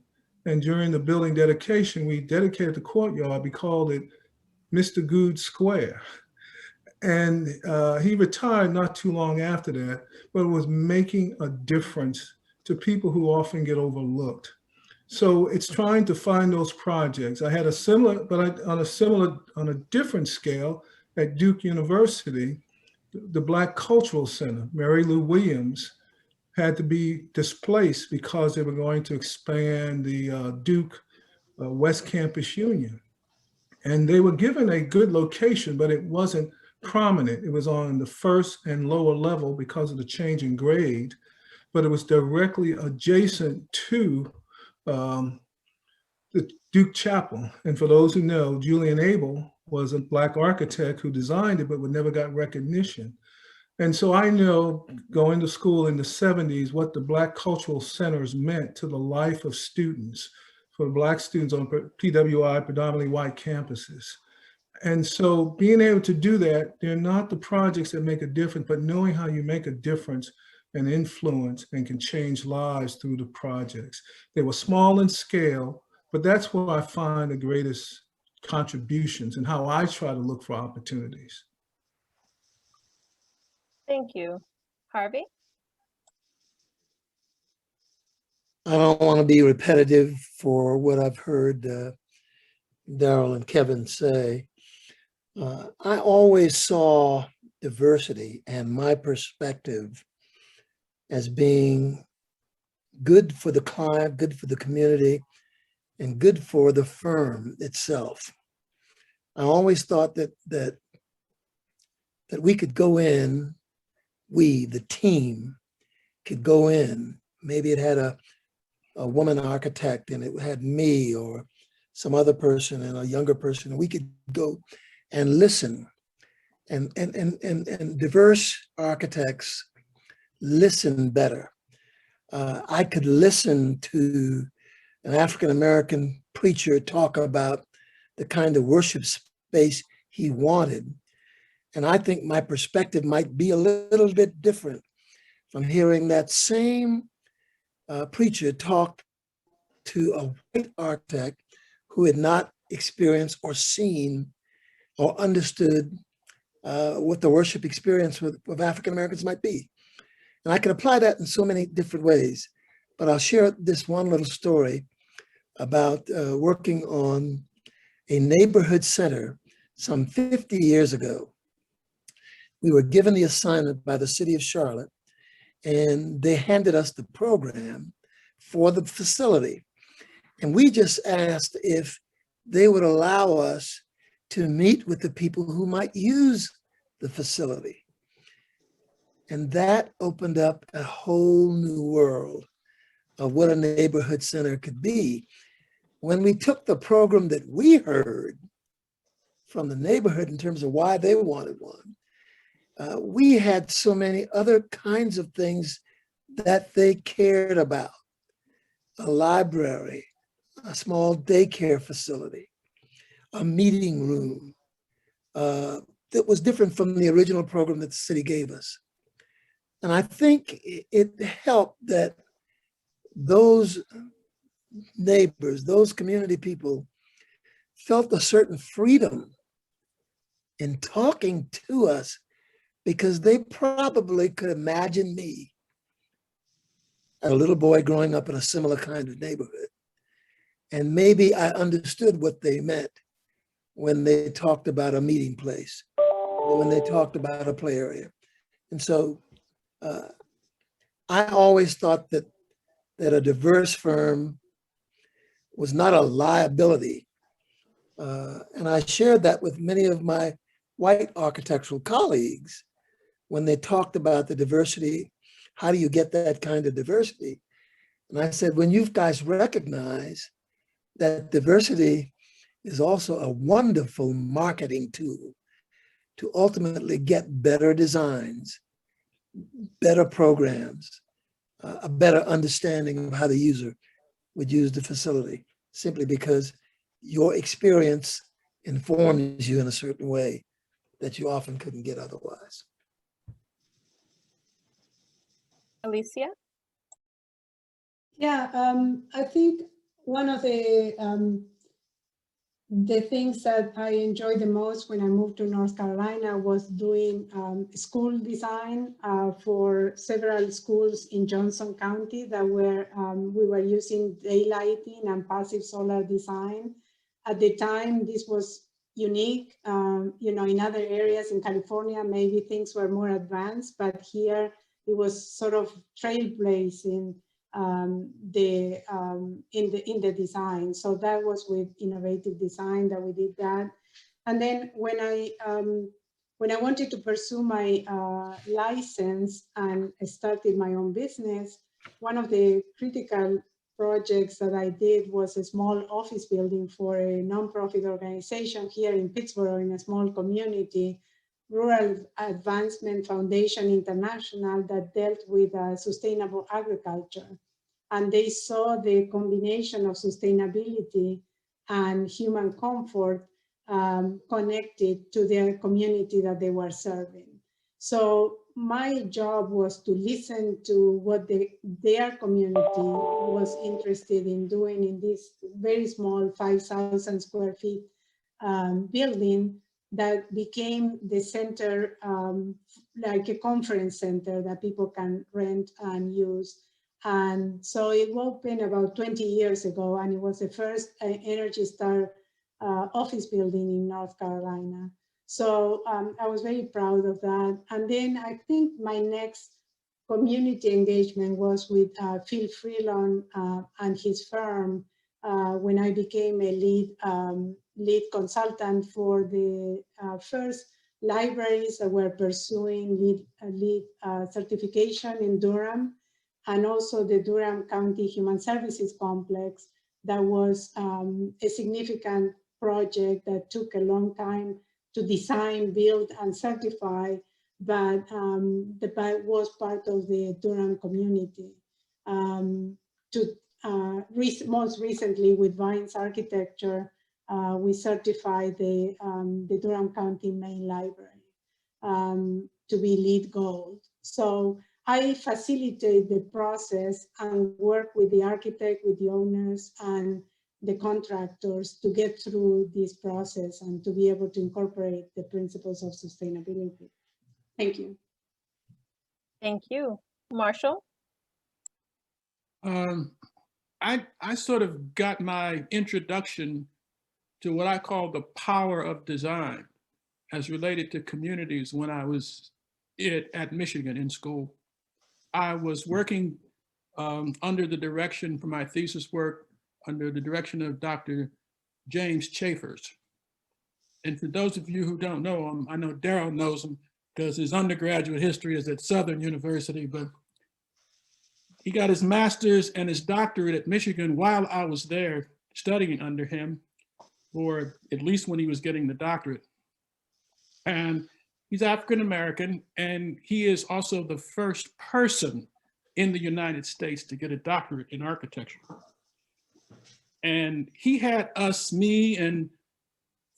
and during the building dedication, we dedicated the courtyard. We called it Mr. Good Square. And he retired not too long after that, but it was making a difference to people who often get overlooked. So it's trying to find those projects. I had a similar, but on a different scale at Duke University, the Black Cultural Center, Mary Lou Williams, had to be displaced because they were going to expand the Duke West Campus Union. And they were given a good location, but it wasn't prominent. It was on the first and lower level because of the change in grade, but it was directly adjacent to the Duke Chapel. And for those who know, Julian Abel was a Black architect who designed it, but never got recognition. And so I know, going to school in the 70s, what the Black cultural centers meant to the life of students, for Black students on PWI, predominantly white campuses. And so being able to do that, they're not the projects that make a difference, but knowing how you make a difference and influence and can change lives through the projects. They were small in scale, but that's where I find the greatest contributions and how I try to look for opportunities. Thank you. Harvey? I don't want to be repetitive for what I've heard Daryl and Kevin say. I always saw diversity and my perspective as being good for the client, good for the community, and good for the firm itself. I always thought that we could go in, we, the team, could go in. Maybe it had a woman architect and it had me or some other person and a younger person, and we could go and listen. And diverse architects listen better. I could listen to an African-American preacher talk about the kind of worship space he wanted. And I think my perspective might be a little bit different from hearing that same preacher talk to a white architect who had not experienced or seen or understood what the worship experience of African-Americans might be. And I can apply that in so many different ways, but I'll share this one little story about working on a neighborhood center some 50 years ago. We were given the assignment by the city of Charlotte, and they handed us the program for the facility. And we just asked if they would allow us to meet with the people who might use the facility. And that opened up a whole new world of what a neighborhood center could be. When we took the program that we heard from the neighborhood in terms of why they wanted one, we had so many other kinds of things that they cared about. A library, a small daycare facility, a meeting room that was different from the original program that the city gave us. And I think it helped that those neighbors, those community people felt a certain freedom in talking to us because they probably could imagine me, a little boy growing up in a similar kind of neighborhood. And maybe I understood what they meant when they talked about a meeting place, or when they talked about a play area. And so I always thought that a diverse firm was not a liability. And I shared that with many of my white architectural colleagues when they talked about the diversity. How do you get that kind of diversity? And I said, when you guys recognize that diversity is also a wonderful marketing tool to ultimately get better designs, better programs, a better understanding of how the user would use the facility, simply because your experience informs you in a certain way that you often couldn't get otherwise. Alicia? Yeah, I think one of the things that I enjoyed the most when I moved to North Carolina was doing school design for several schools in Johnson County that were, we were using daylighting and passive solar design. At the time, this was unique. You know, in other areas in California, maybe things were more advanced, but here it was sort of trailblazing in the design. So that was with innovative design that we did that. And then when I wanted to pursue my license and I started my own business, one of the critical projects that I did was a small office building for a nonprofit organization here in Pittsburgh, in a small community, Rural Advancement Foundation International, that dealt with sustainable agriculture. And they saw the combination of sustainability and human comfort connected to their community that they were serving. So my job was to listen to what their community was interested in doing in this very small 5,000 square feet building that became the center, like a conference center that people can rent and use. And so it opened about 20 years ago, and it was the first Energy Star office building in North Carolina. So I was very proud of that. And then I think my next community engagement was with Phil Freelon and his firm when I became a lead consultant for the first libraries that were pursuing lead certification in Durham, and also the Durham County Human Services Complex. That was a significant project that took a long time to design, build, and certify, but was part of the Durham community. Most recently with Vines Architecture, we certified the Durham County Main Library to be LEED Gold. So I facilitate the process and work with the architect, with the owners, and the contractors to get through this process and to be able to incorporate the principles of sustainability. Thank you. Thank you. Marshall? I sort of got my introduction to what I call the power of design as related to communities when I was at Michigan in school. I was working under the direction for my thesis work under the direction of Dr. James Chafers. And for those of you who don't know him, I know Daryl knows him because his undergraduate history is at Southern University, but he got his master's and his doctorate at Michigan while I was there studying under him, or at least when he was getting the doctorate. And he's African-American, and he is also the first person in the United States to get a doctorate in architecture. And he had us, me and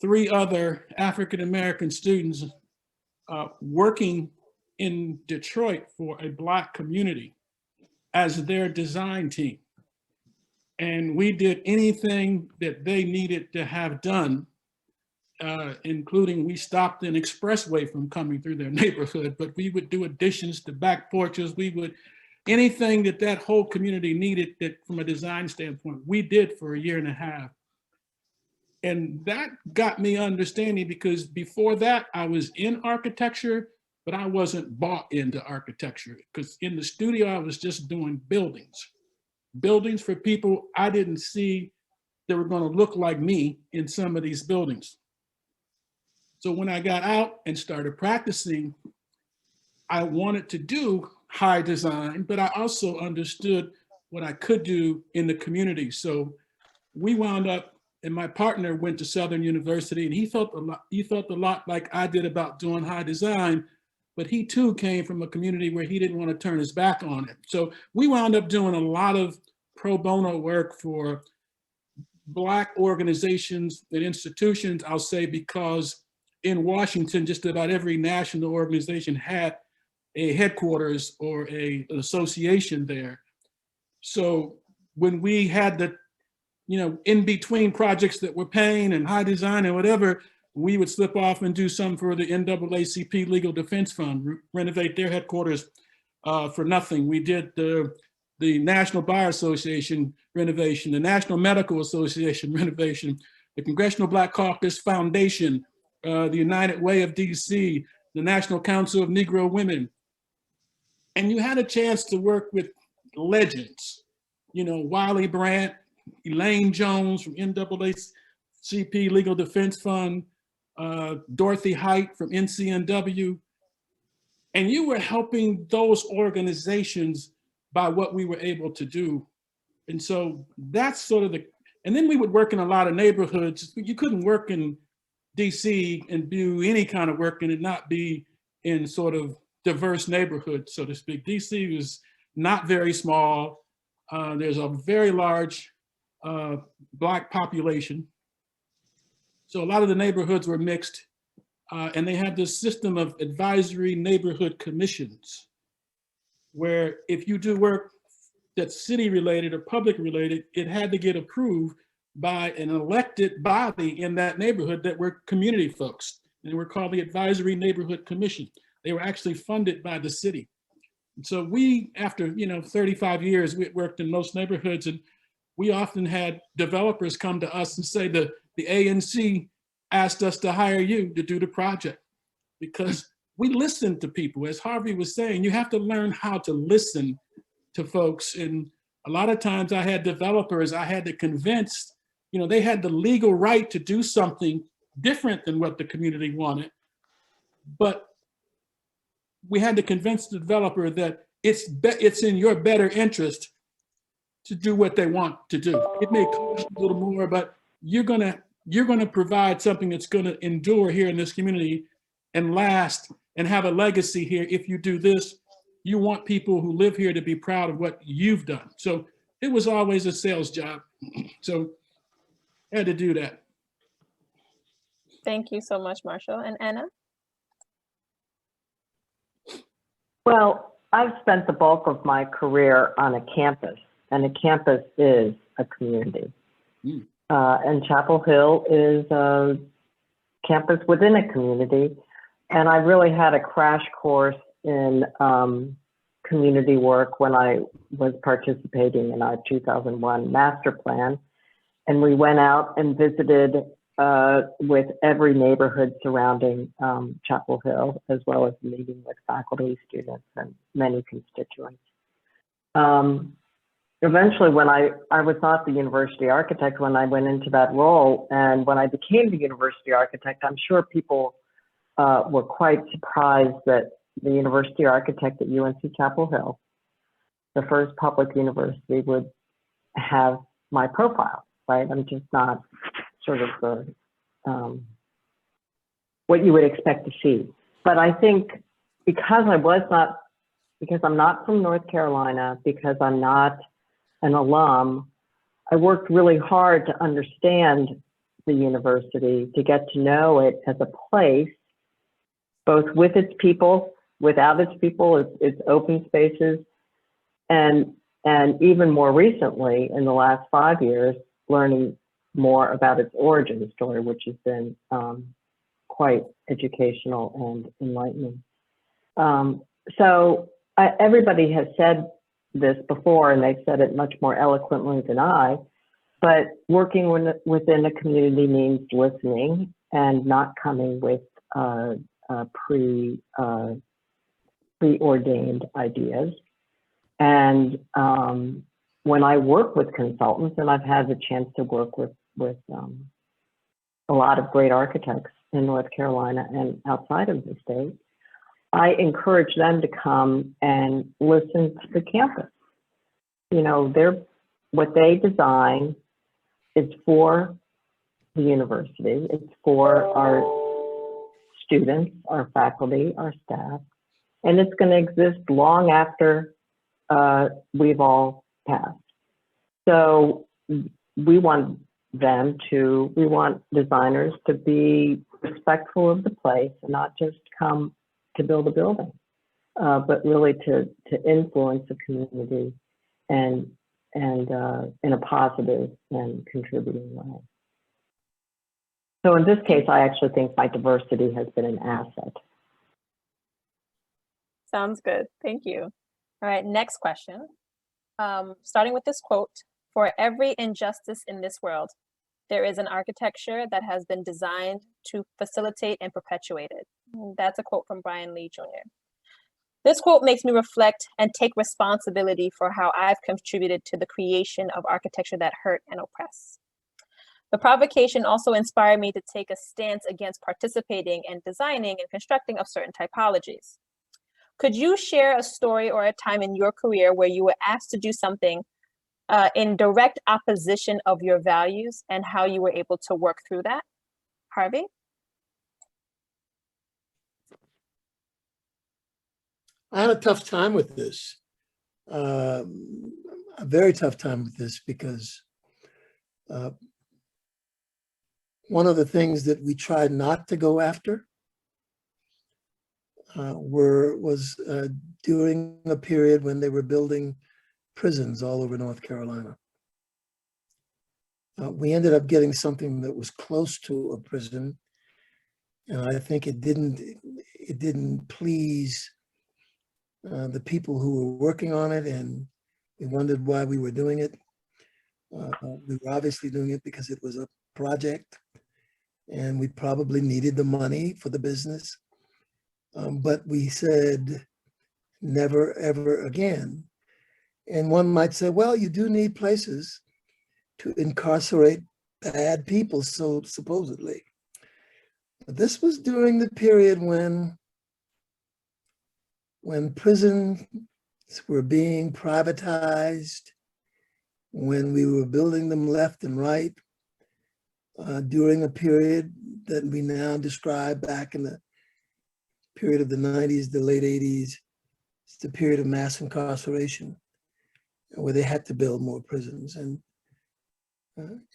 3 other African-American students working in Detroit for a Black community as their design team. And we did anything that they needed to have done, including we stopped an expressway from coming through their neighborhood, but we would do additions to back porches. We would, anything that that whole community needed that from a design standpoint, we did for a year and a half. And that got me understanding, because before that I was in architecture, but I wasn't bought into architecture, because in the studio I was just doing buildings. Buildings for people I didn't see that were going to look like me in some of these buildings. So when I got out and started practicing, I wanted to do high design, but I also understood what I could do in the community. So we wound up, and my partner went to Southern University, and he felt a lot like I did about doing high design, but he too came from a community where he didn't want to turn his back on it. So we wound up doing a lot of pro bono work for Black organizations and institutions, I'll say, because in Washington, just about every national organization had a headquarters or an association there. So when we had the, in between projects that were paying and high design and whatever, we would slip off and do some for the NAACP Legal Defense Fund, renovate their headquarters for nothing. We did the National Bar Association renovation, the National Medical Association renovation, the Congressional Black Caucus Foundation, the United Way of DC, the National Council of Negro Women. And you had a chance to work with legends, Wiley Brandt, Elaine Jones from NAACP Legal Defense Fund, Dorothy Height from NCNW. And you were helping those organizations by what we were able to do. And so that's sort of and then we would work in a lot of neighborhoods. You couldn't work in DC and do any kind of work and it not be in sort of diverse neighborhoods, so to speak. DC was not very small. There's a very large Black population. So a lot of the neighborhoods were mixed. and they had this system of advisory neighborhood commissions, where if you do work that's city related or public related, it had to get approved by an elected body in that neighborhood that were community folks. And they were called the Advisory Neighborhood Commission. They were actually funded by the city. And so we, after 35 years, we worked in most neighborhoods, and we often had developers come to us and say the ANC asked us to hire you to do the project, because we listened to people. As Harvey was saying, you have to learn how to listen to folks. And a lot of times I had developers I had to convince, they had the legal right to do something different than what the community wanted, but we had to convince the developer that it's in your better interest to do what they want to do. It may cost a little more, but you're gonna provide something that's gonna endure here in this community and last and have a legacy here. If you do this, you want people who live here to be proud of what you've done. So it was always a sales job. So I had to do that. Thank you so much, Marshall. And Anna? Well, I've spent the bulk of my career on a campus, and a campus is a community. And Chapel Hill is a campus within a community. And I really had a crash course in community work when I was participating in our 2001 master plan. And we went out and visited with every neighborhood surrounding Chapel Hill, as well as meeting with faculty, students, and many constituents. Eventually, when I was not the university architect when I went into that role, and when I became the university architect, I'm sure people were quite surprised that the university architect at UNC Chapel Hill, the first public university, would have my profile, right? I'm just not sort of the, what you would expect to see. But I think because I'm not from North Carolina, because I'm not an alum, I worked really hard to understand the university, to get to know it as a place, both with its people, without its people, its open spaces, and even more recently, in the last 5 years, learning more about its origin story, which has been quite educational and enlightening. So everybody has said this before, and they've said it much more eloquently than I, but working within a community means listening and not coming with preordained ideas. And when I work with consultants, and I've had the chance to work with a lot of great architects in North Carolina and outside of the state, I encourage them to come and listen to the campus. What they design is for the university. It's for our students, our faculty, our staff, and it's going to exist long after we've all passed. So we want designers to be respectful of the place and not just come to build a building, but really to influence the community and in a positive and contributing way. So in this case, I actually think my diversity has been an asset. Sounds good. Thank you. All right, next question. Starting with this quote: "For every injustice in this world, there is an architecture that has been designed to facilitate and perpetuate it." That's a quote from Brian Lee Jr. This quote makes me reflect and take responsibility for how I've contributed to the creation of architecture that hurt and oppress. The provocation also inspired me to take a stance against participating and designing and constructing of certain typologies. Could you share a story or a time in your career where you were asked to do something in direct opposition of your values and how you were able to work through that? Harvey? I had a tough time with this, a very tough time with this, because one of the things that we tried not to go after was during a period when they were building prisons all over North Carolina. We ended up getting something that was close to a prison, and I think it didn't please the people who were working on it, and we wondered why we were doing it. We were obviously doing it because it was a project, and we probably needed the money for the business. But we said, never, ever again. And one might say, well, you do need places to incarcerate bad people, so supposedly. But this was during the period when prisons were being privatized, when we were building them left and right, during a period that we now describe back in the period of the 90s, the late 80s. It's the period of mass incarceration, where they had to build more prisons. And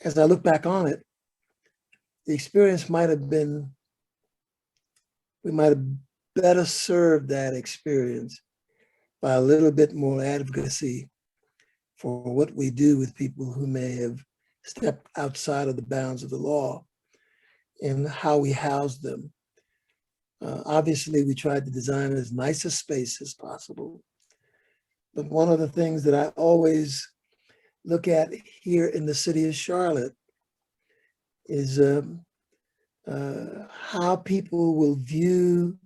as I look back on it, the experience might have been, we might have better served that experience by a little bit more advocacy for what we do with people who may have stepped outside of the bounds of the law and how we house them. Obviously, we tried to design as nice a space as possible. But one of the things that I always look at here in the city of Charlotte is how people will view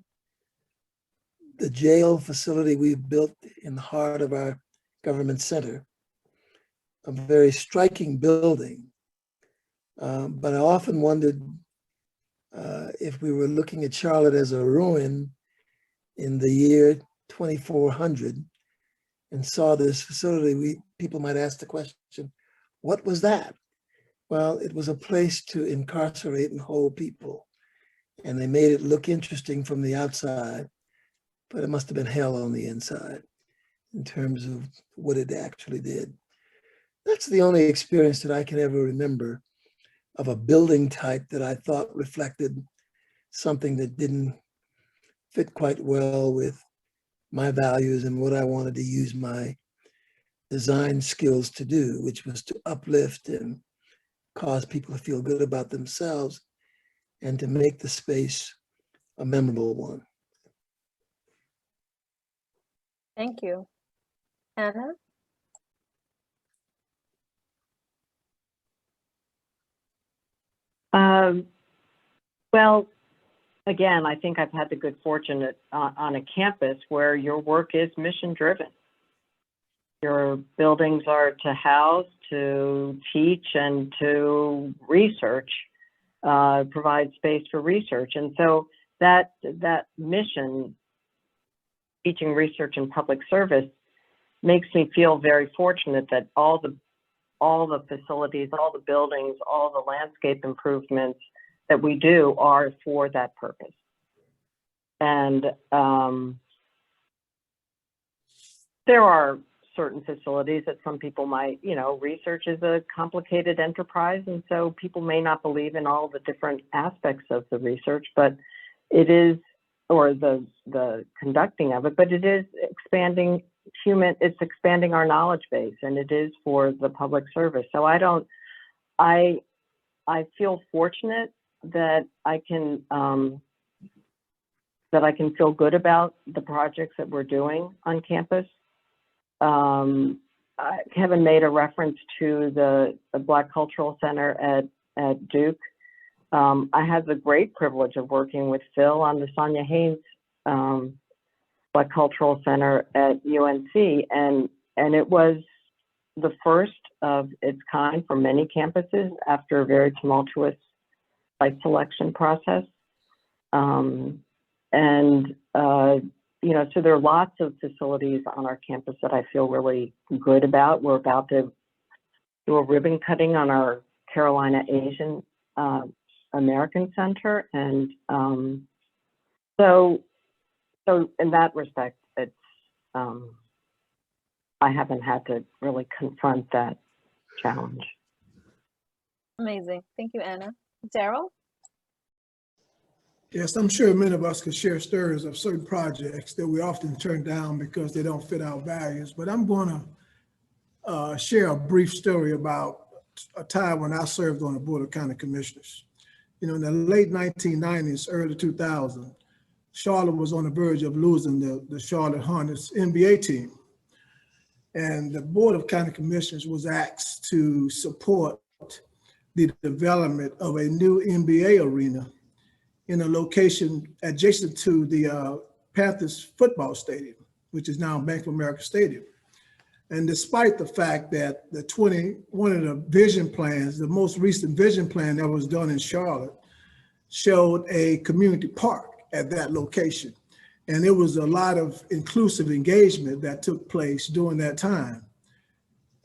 the jail facility we've built in the heart of our government center, a very striking building. But I often wondered if we were looking at Charlotte as a ruin in the year 2400 and saw this facility, people might ask the question, what was that? Well, it was a place to incarcerate and hold people. And they made it look interesting from the outside, but it must have been hell on the inside in terms of what it actually did. That's the only experience that I can ever remember of a building type that I thought reflected something that didn't fit quite well with my values and what I wanted to use my design skills to do, which was to uplift and cause people to feel good about themselves and to make the space a memorable one. Thank you. Anna? Well, again, I think I've had the good fortune on a campus where your work is mission driven. Your buildings are to house, to teach, and to research, provide space for research. And so that mission, teaching, research, and public service, makes me feel very fortunate that all the facilities, all the buildings, all the landscape improvements that we do are for that purpose. And there are certain facilities that some people might, research is a complicated enterprise, and so people may not believe in all the different aspects of the research, but it is, or the conducting of it, but it is expanding it's expanding our knowledge base, and it is for the public service. So I feel fortunate that I can feel good about the projects that we're doing on campus. Kevin made a reference to the Black Cultural Center at Duke. I had the great privilege of working with Phil on the Sonia Haynes Black Cultural Center at UNC, and it was the first of its kind for many campuses after a very tumultuous site selection process. So there are lots of facilities on our campus that I feel really good about. We're about to do a ribbon cutting on our Carolina Asian American Center. And so in that respect, it's, I haven't had to really confront that challenge. Amazing. Thank you, Anna. Daryl? Yes, I'm sure many of us could share stories of certain projects that we often turn down because they don't fit our values. But I'm going to share a brief story about a time when I served on the Board of County Commissioners. You know, in the late 1990s, early 2000, Charlotte was on the verge of losing the Charlotte Hornets NBA team. And the Board of County Commissioners was asked to support the development of a new NBA arena in a location adjacent to the Panthers football stadium, which is now Bank of America Stadium. And despite the fact that one of the vision plans, the most recent vision plan that was done in Charlotte, showed a community park at that location. And there was a lot of inclusive engagement that took place during that time.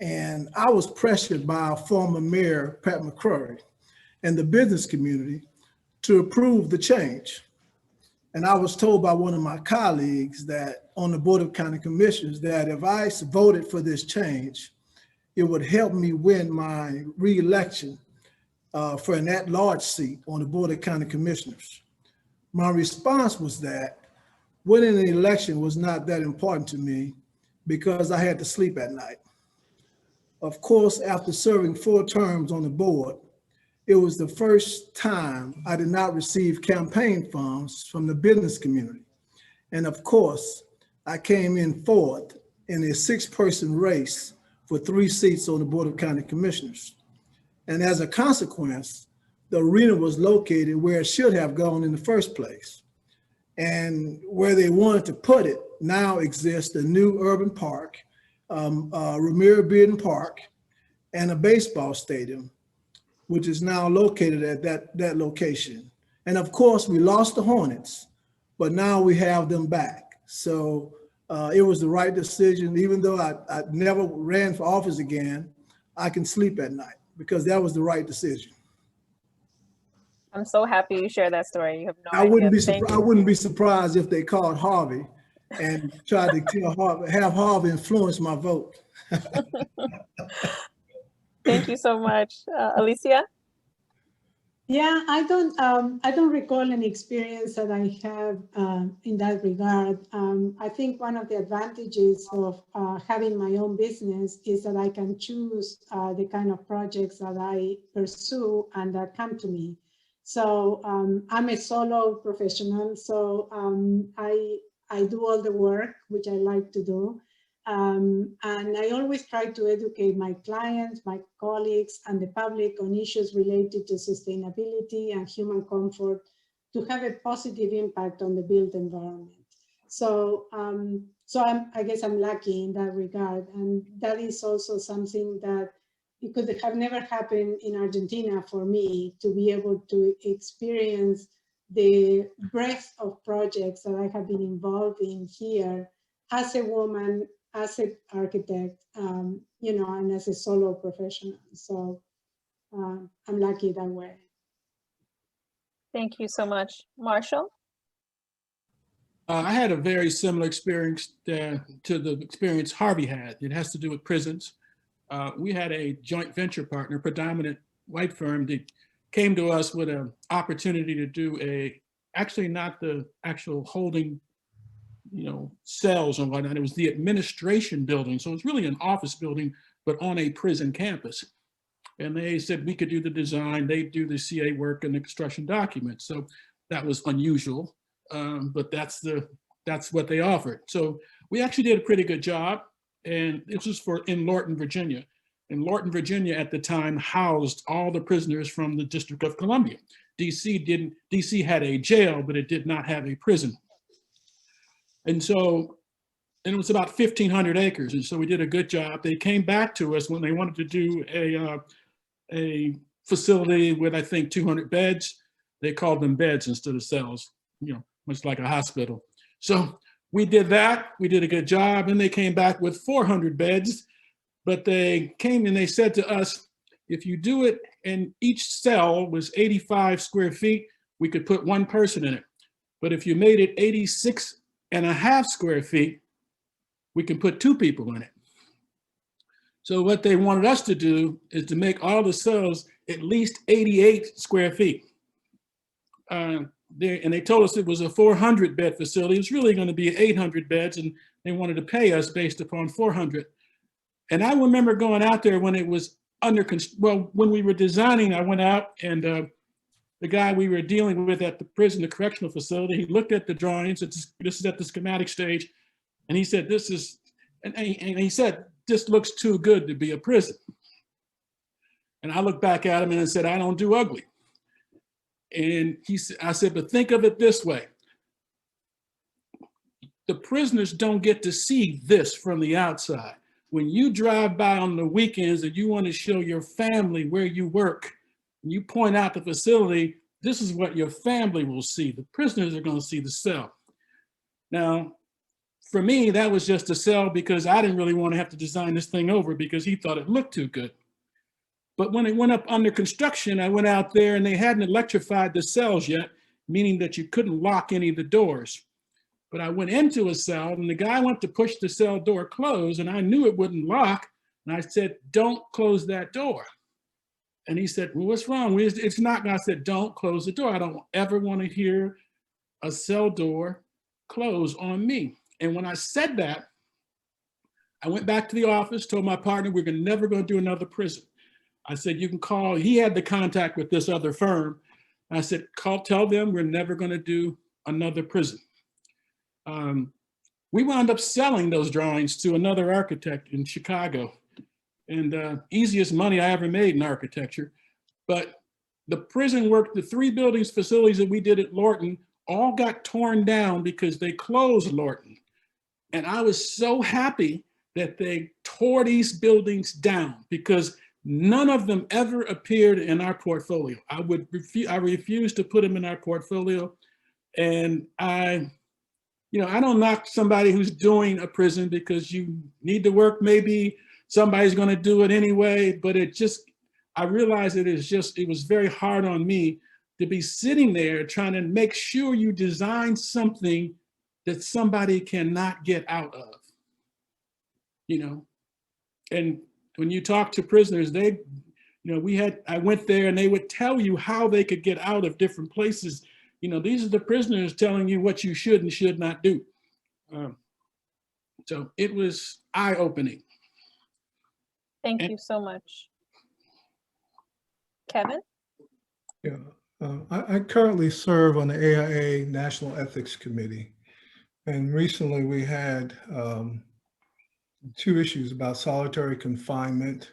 And I was pressured by our former mayor, Pat McCrory, and the business community to approve the change. And I was told by one of my colleagues that on the Board of County Commissioners that if I voted for this change, it would help me win my re-election for an at-large seat on the Board of County Commissioners. My response was that winning an election was not that important to me because I had to sleep at night. Of course, after serving 4 terms on the board, it was the first time I did not receive campaign funds from the business community. And of course, I came in fourth in a 6-person race for 3 seats on the Board of County Commissioners. And as a consequence, the arena was located where it should have gone in the first place. And where they wanted to put it now exists a new urban park, Ramiro Bearden Park, and a baseball stadium, which is now located at that location. And of course, we lost the Hornets, but now we have them back. So it was the right decision. Even though I never ran for office again, I can sleep at night because that was the right decision. I'm so happy you shared that story. You have no I idea. wouldn't be surprised if they called Harvey and tried to have Harvey influence my vote. Thank you so much. Alicia? Yeah, I don't recall any experience that I have in that regard. I think one of the advantages of having my own business is that I can choose the kind of projects that I pursue and that come to me. So I'm a solo professional, so I do all the work, which I like to do. And I always try to educate my clients, my colleagues, and the public on issues related to sustainability and human comfort to have a positive impact on the built environment. So, I guess I'm lucky in that regard. And that is also something that it could have never happened in Argentina for me to be able to experience the breadth of projects that I have been involved in here as a woman, as an architect, you know, and as a solo professional. So I'm lucky that way. Thank you so much. Marshall? I had a very similar experience to the experience Harvey had. It has to do with prisons. We had a joint venture partner, predominant white firm, that came to us with an opportunity to do actually not the actual holding, you know, cells and whatnot. It was the administration building. So it's really an office building, but on a prison campus. And they said we could do the design, they do the CA work and the construction documents. So that was unusual, but that's what they offered. So we actually did a pretty good job. And this was in Lorton, Virginia. And Lorton, Virginia at the time housed all the prisoners from the District of Columbia. DC had a jail, but it did not have a prison. And so, and it was about 1,500 acres. And so we did a good job. They came back to us when they wanted to do a facility with, I think, 200 beds. They called them beds instead of cells, you know, much like a hospital. So we did that. We did a good job. And they came back with 400 beds. But they came and they said to us, if you do it and each cell was 85 square feet, we could put 1 person in it. But if you made it 86.5 square feet, we can put 2 people in it. So what they wanted us to do is to make all the cells at least 88 square feet. and they told us it was a 400-bed facility. It was really going to be 800 beds, and they wanted to pay us based upon 400. And I remember going out there when it was when we were designing. I went out, and the guy we were dealing with at the prison, the correctional facility, he looked at the drawings. This is at the schematic stage, and he said, "This is," and he said, "This looks too good to be a prison." And I looked back at him and I said, "I don't do ugly." And I said, "But think of it this way. The prisoners don't get to see this from the outside. When you drive by on the weekends and you want to show your family where you work, and you point out the facility, this is what your family will see. The prisoners are going to see the cell." Now, for me, that was just a cell because I didn't really want to have to design this thing over because he thought it looked too good. But when it went up under construction, I went out there and they hadn't electrified the cells yet, meaning that you couldn't lock any of the doors. But I went into a cell and the guy went to push the cell door closed and I knew it wouldn't lock. And I said, "Don't close that door." And he said, "Well, what's wrong? It's not." I said, "Don't close the door. I don't ever want to hear a cell door close on me." And when I said that, I went back to the office, told my partner, "We're never going to do another prison." I said, "You can call." He had the contact with this other firm. I said, "Tell them we're never going to do another prison." We wound up selling those drawings to another architect in Chicago, and easiest money I ever made in architecture. But the prison work, the 3 buildings, facilities that we did at Lorton, all got torn down because they closed Lorton. And I was so happy that they tore these buildings down because none of them ever appeared in our portfolio. I refused to put them in our portfolio. And I don't knock somebody who's doing a prison because you need to work. Maybe somebody's going to do it anyway, but I realized it was very hard on me to be sitting there trying to make sure you design something that somebody cannot get out of, and when you talk to prisoners, I went there and they would tell you how they could get out of different places. These are the prisoners telling you what you should and should not do. So it was eye-opening. Thank you so much. Kevin? Yeah, I currently serve on the AIA National Ethics Committee. And recently we had 2 issues about solitary confinement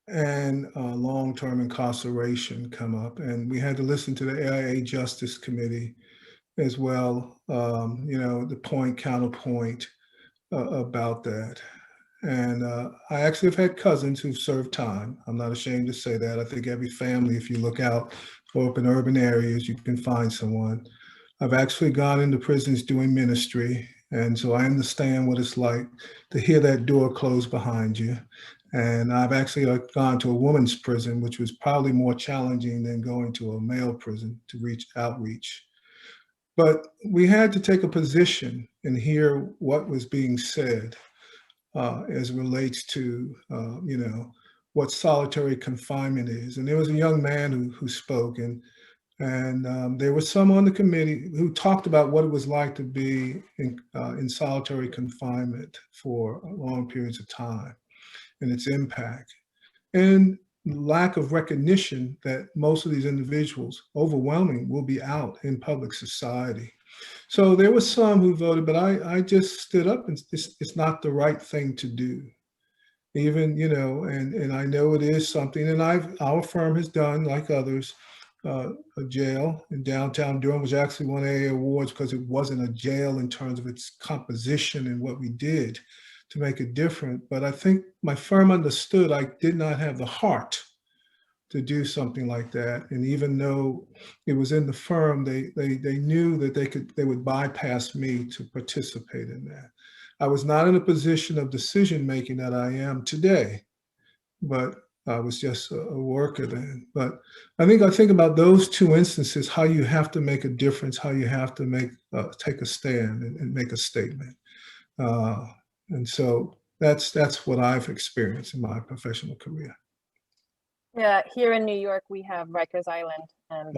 and long-term incarceration come up. And we had to listen to the AIA Justice Committee as well, the point, counterpoint about that. And I actually have had cousins who've served time. I'm not ashamed to say that. I think every family, if you look out or up in urban areas, you can find someone. I've actually gone into prisons doing ministry. And so I understand what it's like to hear that door close behind you. And I've actually gone to a women's prison, which was probably more challenging than going to a male prison to reach outreach. But we had to take a position and hear what was being said as it relates to, what solitary confinement is. And there was a young man who spoke, and there was some on the committee who talked about what it was like to be in solitary confinement for long periods of time and its impact, and lack of recognition that most of these individuals, overwhelming, will be out in public society. So there was some who voted, but I just stood up and it's not the right thing to do. Even, and I know it is something, and our firm has done, like others, a jail in downtown Durham, which actually won AA awards because it wasn't a jail in terms of its composition and what we did to make it different. But I think my firm understood I did not have the heart to do something like that. And even though it was in the firm, they knew that they would bypass me to participate in that. I was not in a position of decision-making that I am today, but I was just a worker then. But I think about those 2 instances, how you have to make a difference, how you have to take a stand and make a statement. And so that's what I've experienced in my professional career. Yeah, here in New York, we have Rikers Island, and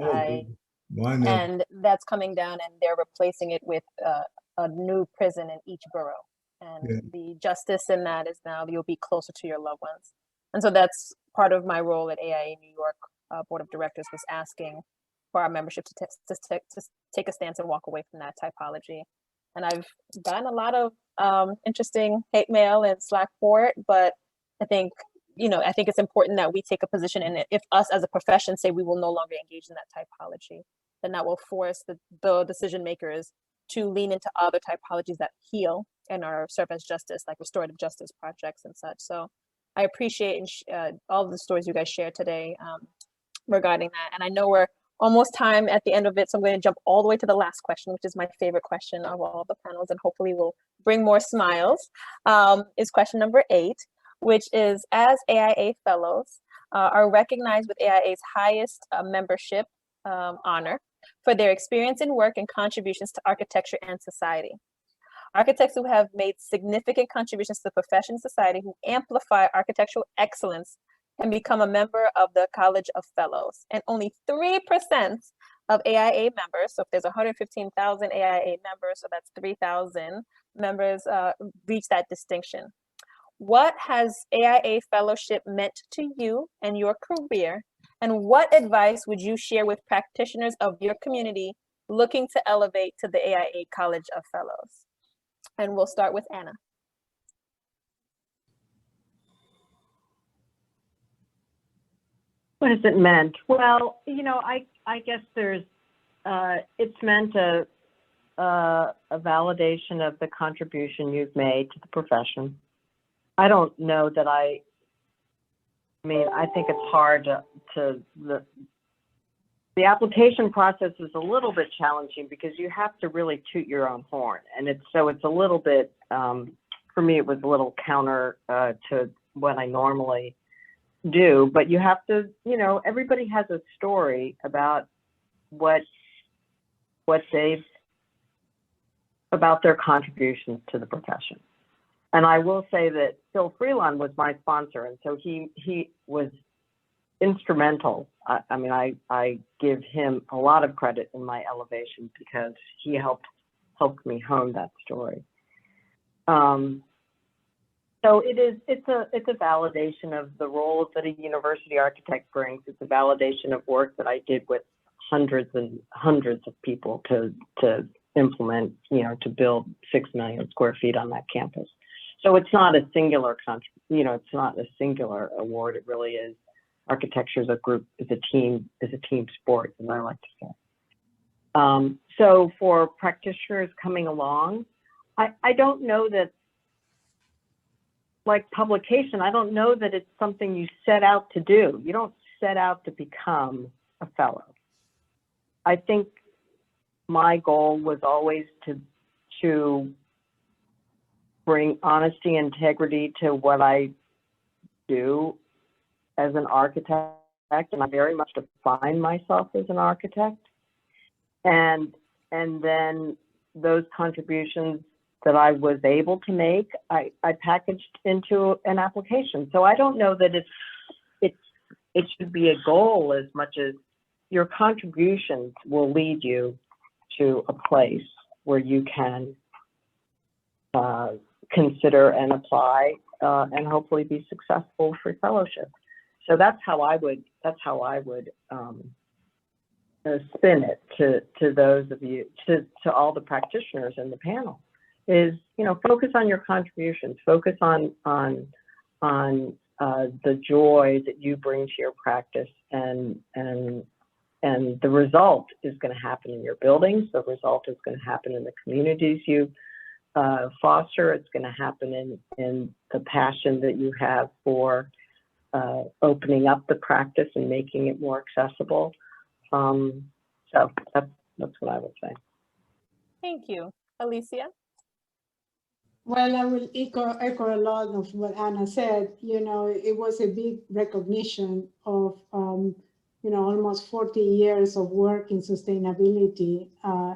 Why no? And that's coming down, and they're replacing it with a new prison in each borough. And Yeah. the justice in that is now you'll be closer to your loved ones. And so that's part of my role at AIA New York Board of Directors, was asking for our membership to take a stance and walk away from that typology. And I've gotten a lot of interesting hate mail and Slack for it, but I think, I think it's important that we take a position, and if us as a profession say we will no longer engage in that typology, then that will force the decision makers to lean into other typologies that heal and serve as justice, like restorative justice projects and such. So I appreciate all of the stories you guys shared today regarding that. And I know we're almost time at the end of it, so I'm going to jump all the way to the last question, which is my favorite question of all the panels, and hopefully will bring more smiles, is question number 8, which is, as AIA fellows are recognized with AIA's highest membership honor for their experience in work and contributions to architecture and society. Architects who have made significant contributions to the profession and society, who amplify architectural excellence, and become a member of the College of Fellows. And only 3% of AIA members, so if there's 115,000 AIA members, so that's 3,000 members, reach that distinction. What has AIA fellowship meant to you and your career? And what advice would you share with practitioners of your community looking to elevate to the AIA College of Fellows? And we'll start with Anna. What has it meant? Well, I guess it's meant a validation of the contribution you've made to the profession. I don't know that I think it's hard the application process is a little bit challenging because you have to really toot your own horn. And it's a little bit, for me, it was a little counter to what I normally do, but you have to, everybody has a story about about their contributions to the profession. And I will say that Phil Freelon was my sponsor, and so he was instrumental. I give him a lot of credit in my elevation because he helped me hone that story. So it's a validation of the roles that a university architect brings. It's a validation of work that I did with hundreds and hundreds of people to implement, to build 6 million square feet on that campus. So it's not a singular it's not a singular award. It really is. Architecture is a group, is a team sport, as I like to say. So for practitioners coming along, I don't know that, like publication, I don't know that it's something you set out to do. You don't set out to become a fellow. I think my goal was always to bring honesty and integrity to what I do as an architect, and I very much define myself as an architect. And then those contributions that I was able to make, I packaged into an application. So I don't know that it should be a goal as much as your contributions will lead you to a place where you can consider and apply and hopefully be successful for fellowship. So that's how I would spin it to those of you, to all the practitioners in the panel, is, focus on your contributions, focus on the joy that you bring to your practice, and the result is going to happen in your buildings. The result is going to happen in the communities you foster. It's going to happen in the passion that you have for opening up the practice and making it more accessible. So that's what I would say. Thank you. Alicia? Well, I will echo a lot of what Anna said. It was a big recognition of, almost 40 years of work in sustainability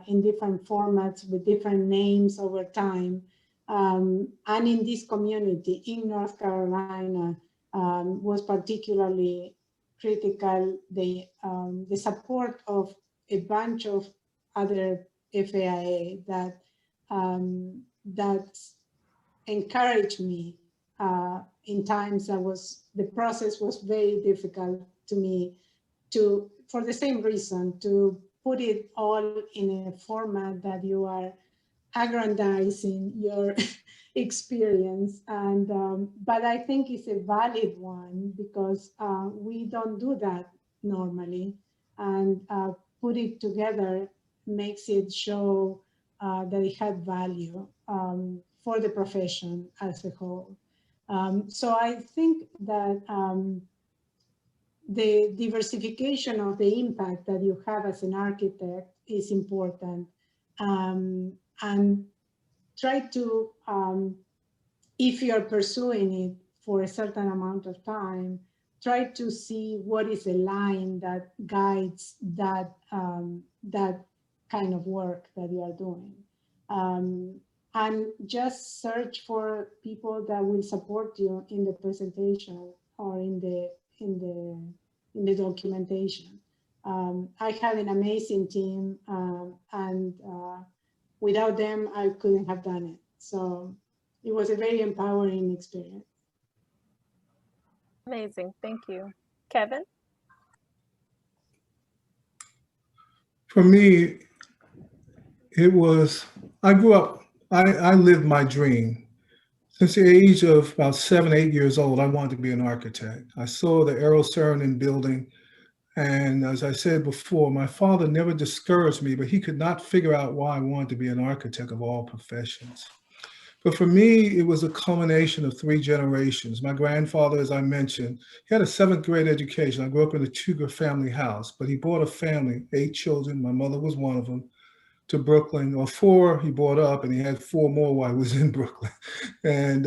in different formats with different names over time. And in this community in North Carolina was particularly critical. The support of a bunch of other FAIA that that encouraged me in times the process was very difficult to me, for the same reason, to put it all in a format that you are aggrandizing your experience. And but I think it's a valid one, because we don't do that normally, and put it together makes it show that it had value for the profession as a whole. So I think that the diversification of the impact that you have as an architect is important. And try to, if you're pursuing it for a certain amount of time, try to see what is a line that guides that, that kind of work that you are doing. And just search for people that will support you in the presentation or in the documentation. I had an amazing team, and without them, I couldn't have done it. So it was a very empowering experience. Amazing, thank you. Kevin? For me, it was, I grew up, I lived my dream. Since the age of about 7, 8 years old, I wanted to be an architect. I saw the Aero Saarinen building. And as I said before, my father never discouraged me, but he could not figure out why I wanted to be an architect of all professions. But for me, it was a culmination of 3 generations. My grandfather, as I mentioned, he had a 7th grade education. I grew up in a 2-family house, but he brought a family, 8 children. My mother was one of them, to Brooklyn, or 4 he brought up, and he had 4 more while he was in Brooklyn. And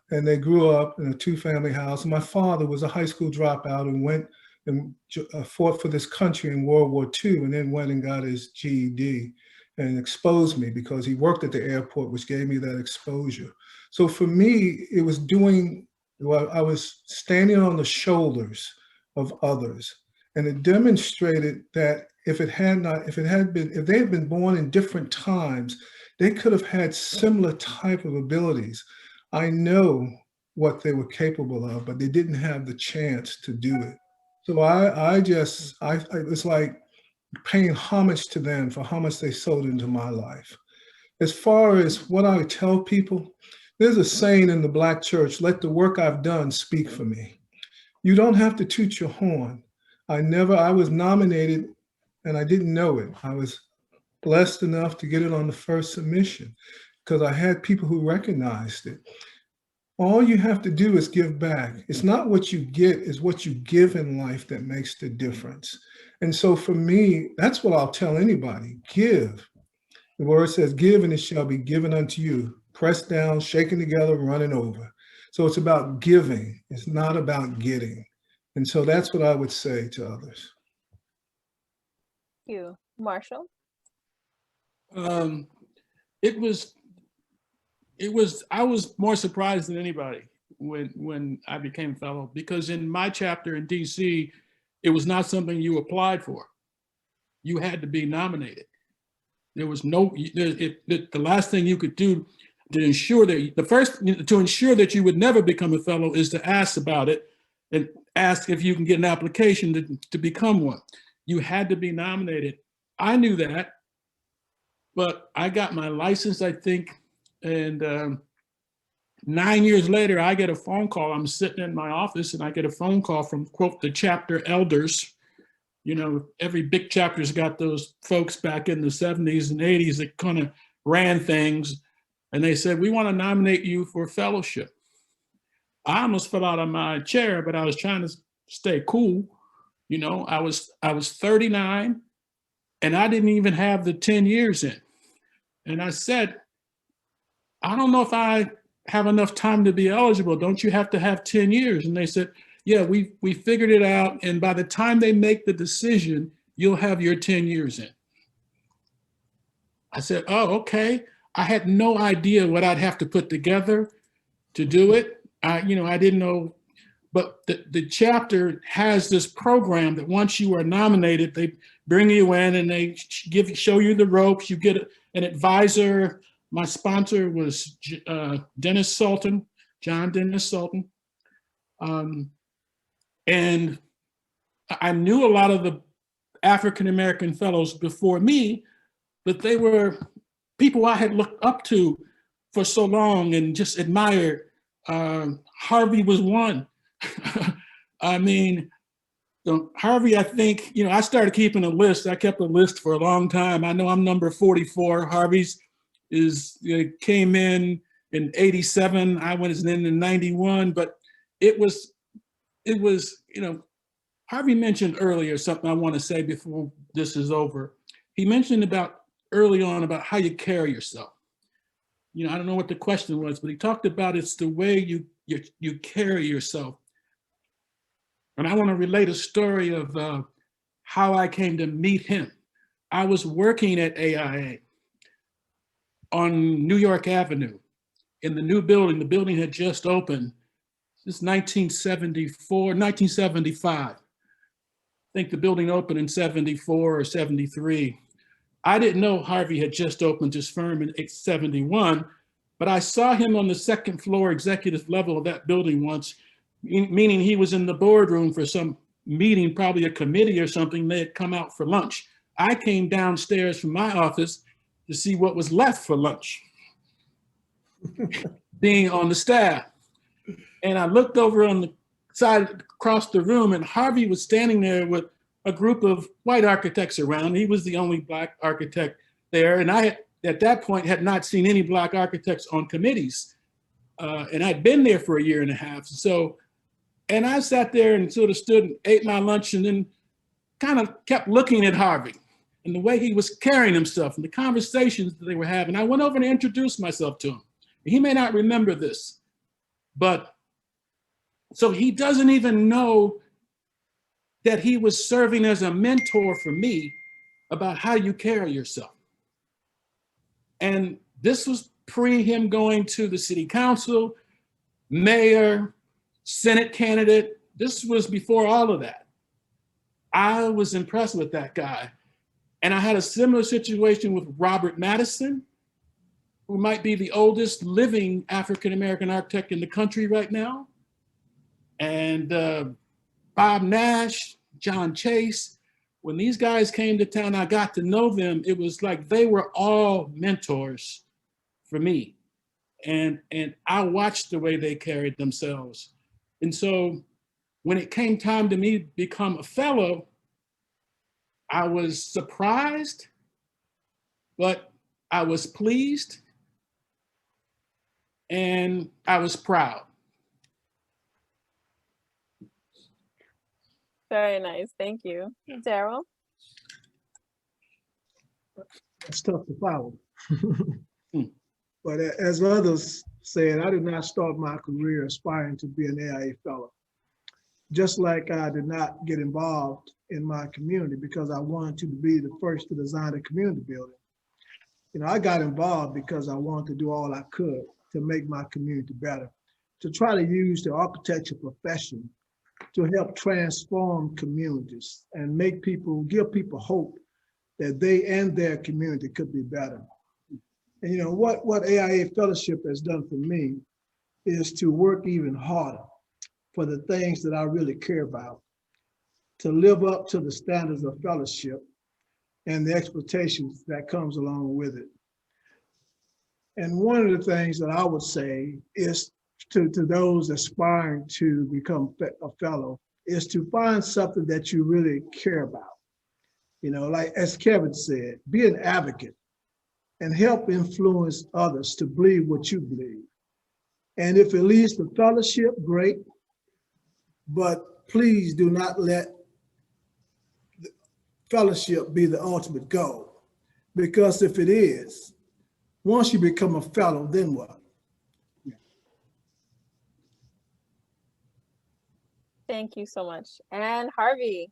they grew up in a 2-family house. And my father was a high school dropout and went and fought for this country in World War II, and then went and got his GED and exposed me, because he worked at the airport, which gave me that exposure. So for me, it was I was standing on the shoulders of others, and it demonstrated that if they had been born in different times, they could have had similar type of abilities. I know what they were capable of, but they didn't have the chance to do it. So it was like paying homage to them for how much they sowed into my life. As far as what I would tell people, there's a saying in the Black church, let the work I've done speak for me. You don't have to toot your horn. I was nominated and I didn't know it. I was blessed enough to get it on the first submission because I had people who recognized it. All you have to do is give back. It's not what you get, it's what you give in life that makes the difference. And so for me, that's what I'll tell anybody, give. The word says, give and it shall be given unto you. Pressed down, shaken together, running over. So it's about giving. It's not about getting. And so that's what I would say to others. Thank you. Marshall? I was more surprised than anybody when I became a fellow, because in my chapter in DC, it was not something you applied for. You had to be nominated. There was the last thing you could do to ensure that you would never become a fellow is to ask about it and ask if you can get an application to become one. You had to be nominated. I knew that, but I got my license, I think, and 9 years later, I get a phone call. I'm sitting in my office and I get a phone call from, quote, the chapter elders. You know, every big chapter's got those folks back in the 70s and 80s that kind of ran things. And they said, we want to nominate you for fellowship. I almost fell out of my chair, but I was trying to stay cool. You know, I was 39 and I didn't even have the 10 years in. And I said, I don't know if I have enough time to be eligible. Don't you have to have 10 years? And they said, yeah, we figured it out. And by the time they make the decision, you'll have your 10 years in. I said, oh, okay. I had no idea what I'd have to put together to do it. I didn't know but the chapter has this program that once you are nominated, they bring you in and they show you the ropes. You get an advisor. My sponsor was Dennis Sultan, John Dennis Sultan. And I knew a lot of the African-American fellows before me, but they were people I had looked up to for so long and just admired. Harvey was one. I mean, Harvey, I think, I started keeping a list. I kept a list for a long time. I know I'm number 44. Harvey's came in 87. I was in 91, but it was, Harvey mentioned earlier something I want to say before this is over. He mentioned early on about how you carry yourself. I don't know what the question was, but he talked about it's the way you carry yourself. And I want to relate a story of how I came to meet him. I was working at AIA on New York Avenue in the new building. The building had just opened. This is 1975. I think the building opened in 74 or 73. I didn't know Harvey had just opened his firm in 71, but I saw him on the second floor executive level of that building once, meaning he was in the boardroom for some meeting, probably a committee or something. They had come out for lunch. I came downstairs from my office to see what was left for lunch, being on the staff. And I looked over on the side across the room, and Harvey was standing there with a group of white architects around. He was the only Black architect there. And I, at that point, had not seen any Black architects on committees. And I'd been there for a year and a half. So, and I sat there and sort of stood and ate my lunch and then kind of kept looking at Harvey and the way he was carrying himself and the conversations that they were having. I went over and introduced myself to him. He may not remember this, but so he doesn't even know that he was serving as a mentor for me about how you carry yourself. And this was pre him going to the city council, mayor, Senate candidate. This was before all of that. I was impressed with that guy. And I had a similar situation with Robert Madison, who might be the oldest living African-American architect in the country right now. And Bob Nash, John Chase. When these guys came to town, I got to know them. It was like they were all mentors for me. And I watched the way they carried themselves. And so when it came time to me to become a fellow, I was surprised, but I was pleased and I was proud. Very nice, thank you. Daryl? It's tough to follow. But as others said, I did not start my career aspiring to be an AIA fellow. Just like I did not get involved in my community because I wanted to be the first to design a community building. I got involved because I wanted to do all I could to make my community better, to try to use the architecture profession to help transform communities and give people hope that they and their community could be better. And what AIA Fellowship has done for me is to work even harder for the things that I really care about, to live up to the standards of fellowship and the expectations that comes along with it. And one of the things that I would say is to those aspiring to become a fellow is to find something that you really care about. Like as Kevin said, be an advocate and help influence others to believe what you believe. And if it leads to fellowship, great, but please do not let fellowship be the ultimate goal. Because if it is, once you become a fellow, then what? Thank you so much. And Harvey?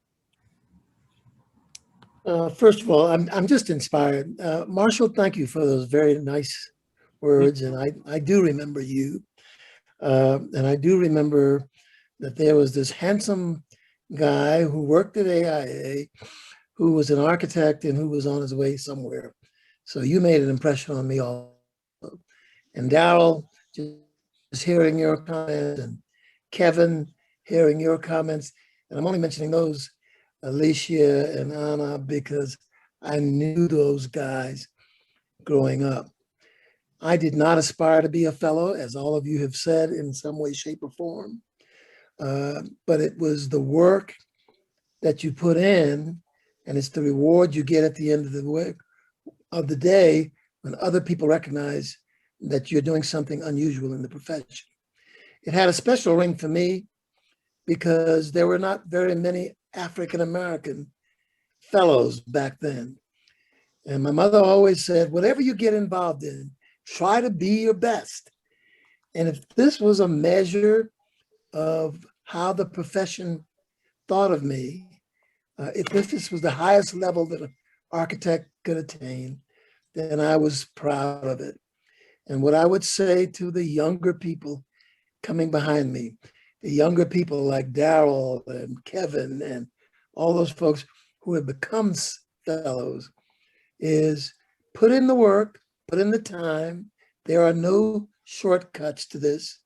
First of all, I'm just inspired. Marshall, thank you for those very nice words. And I do remember you. And I do remember that there was this handsome guy who worked at AIA, who was an architect and who was on his way somewhere. So you made an impression on me also. And Daryl, just hearing your comments, and Kevin, hearing your comments. And I'm only mentioning those, Alicia and Anna, because I knew those guys growing up. I did not aspire to be a fellow, as all of you have said in some way, shape, or form. But it was the work that you put in, and it's the reward you get at the end of the work of the day when other people recognize that you're doing something unusual in the profession. It had a special ring for me because there were not very many African-American fellows back then. And my mother always said, whatever you get involved in, try to be your best. And if this was a measure of how the profession thought of me, if this was the highest level that an architect could attain, then I was proud of it. And what I would say to the younger people coming behind me, the younger people like Daryl and Kevin and all those folks who have become fellows, is put in the work, put in the time. There are no shortcuts to this.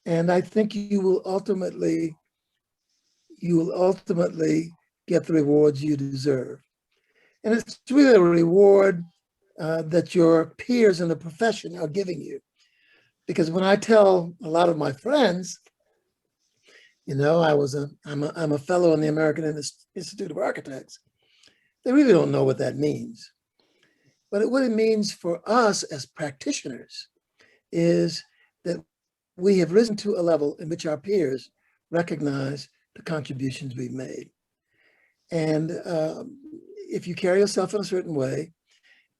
And I think you will ultimately get the rewards you deserve. And it's really a reward that your peers in the profession are giving you. Because when I tell a lot of my friends, you know, I'm a fellow in the American Institute of Architects, they really don't know what that means. But what it means for us as practitioners is that we have risen to a level in which our peers recognize the contributions we've made. And if you carry yourself in a certain way,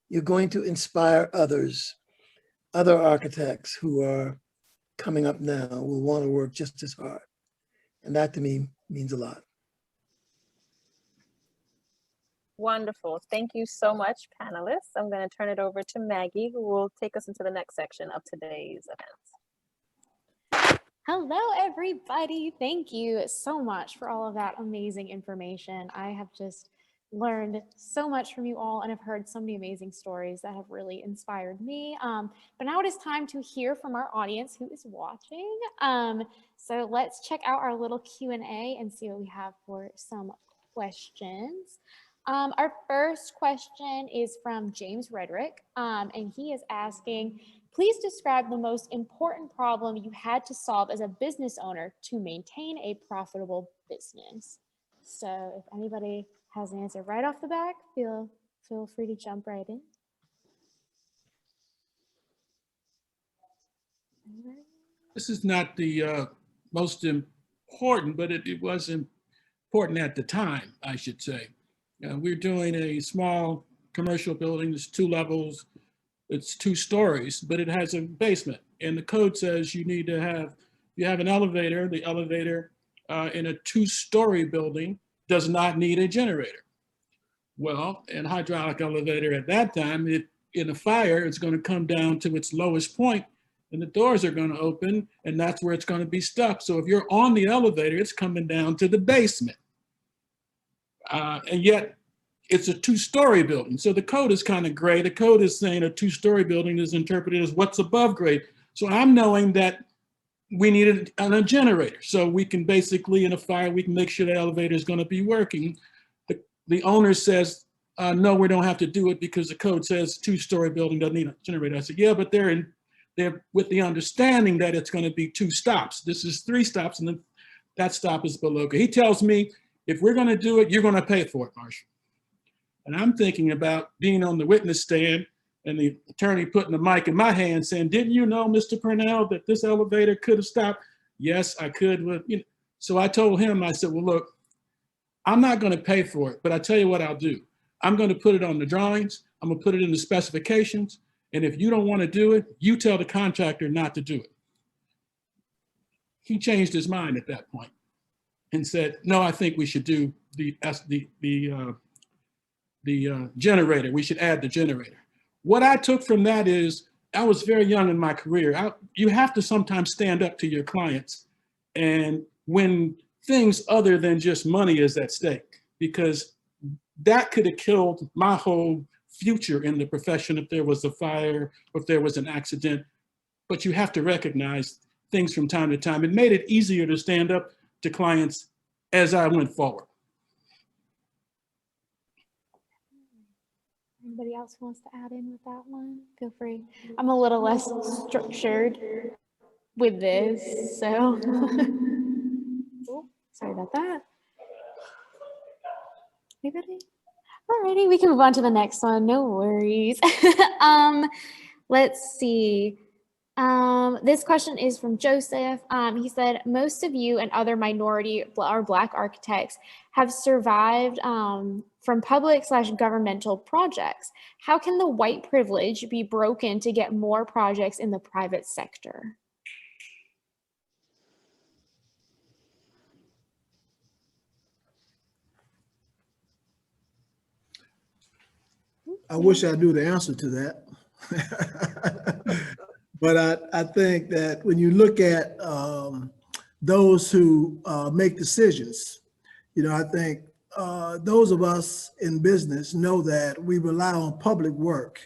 you're going to inspire others, other architects who are coming up now will want to work just as hard. And that to me means a lot. Wonderful. Thank you so much, panelists. I'm going to turn it over to Maggie, who will take us into the next section of today's events. Hello, everybody. Thank you so much for all of that amazing information. I have just learned so much from you all and have heard so many amazing stories that have really inspired me. But now it is time to hear from our audience who is watching. So let's check out our little Q&A and see what we have for some questions. Our first question is from James Redrick, and he is asking, please describe the most important problem you had to solve as a business owner to maintain a profitable business. So if anybody has an answer right off the back, feel free to jump right in. This is not the most important, but it was important at the time, I should say. We're doing a small commercial building. There's 2 levels. It's 2 stories, but it has a basement. And the code says you need to have, you have an elevator, the elevator in a 2-story building does not need a generator. Well, an hydraulic elevator at that time, in a fire, it's going to come down to its lowest point and the doors are going to open and that's where it's going to be stuck. So if you're on the elevator, it's coming down to the basement. And yet it's a 2-story building. So the code is kind of gray. The code is saying a 2-story building is interpreted as what's above grade. So I'm knowing that we needed a generator. So we can basically, in a fire, we can make sure the elevator is going to be working. The owner says, no, we don't have to do it because the code says 2-story building doesn't need a generator. I said, yeah, but they're with the understanding that it's going to be 2 stops. This is 3 stops and then that stop is below. He tells me, if we're going to do it, you're going to pay for it, Marshall. And I'm thinking about being on the witness stand and the attorney putting the mic in my hand saying, didn't you know, Mr. Purnell, that this elevator could have stopped? Yes, I could. Well, you know. So I told him, I said, well, look, I'm not going to pay for it, but I tell you what I'll do. I'm going to put it on the drawings. I'm going to put it in the specifications. And if you don't want to do it, you tell the contractor not to do it. He changed his mind at that point and said, no, I think we should do the generator. We should add the generator. What I took from that is, I was very young in my career. You have to sometimes stand up to your clients and when things other than just money is at stake, because that could have killed my whole future in the profession if there was a fire or if there was an accident. But you have to recognize things from time to time. It made it easier to stand up to clients as I went forward. Anybody else wants to add in with that one? Feel free. I'm a little less structured with this, so. Oh, sorry about that. Anybody? Alrighty, we can move on to the next one. No worries. Let's see. This question is from Joseph. He said, most of you and other minority or Black architects have survived from public/governmental projects. How can the white privilege be broken to get more projects in the private sector? I wish I knew the answer to that. But I think that when you look at those who make decisions, you know, I think those of us in business know that we rely on public work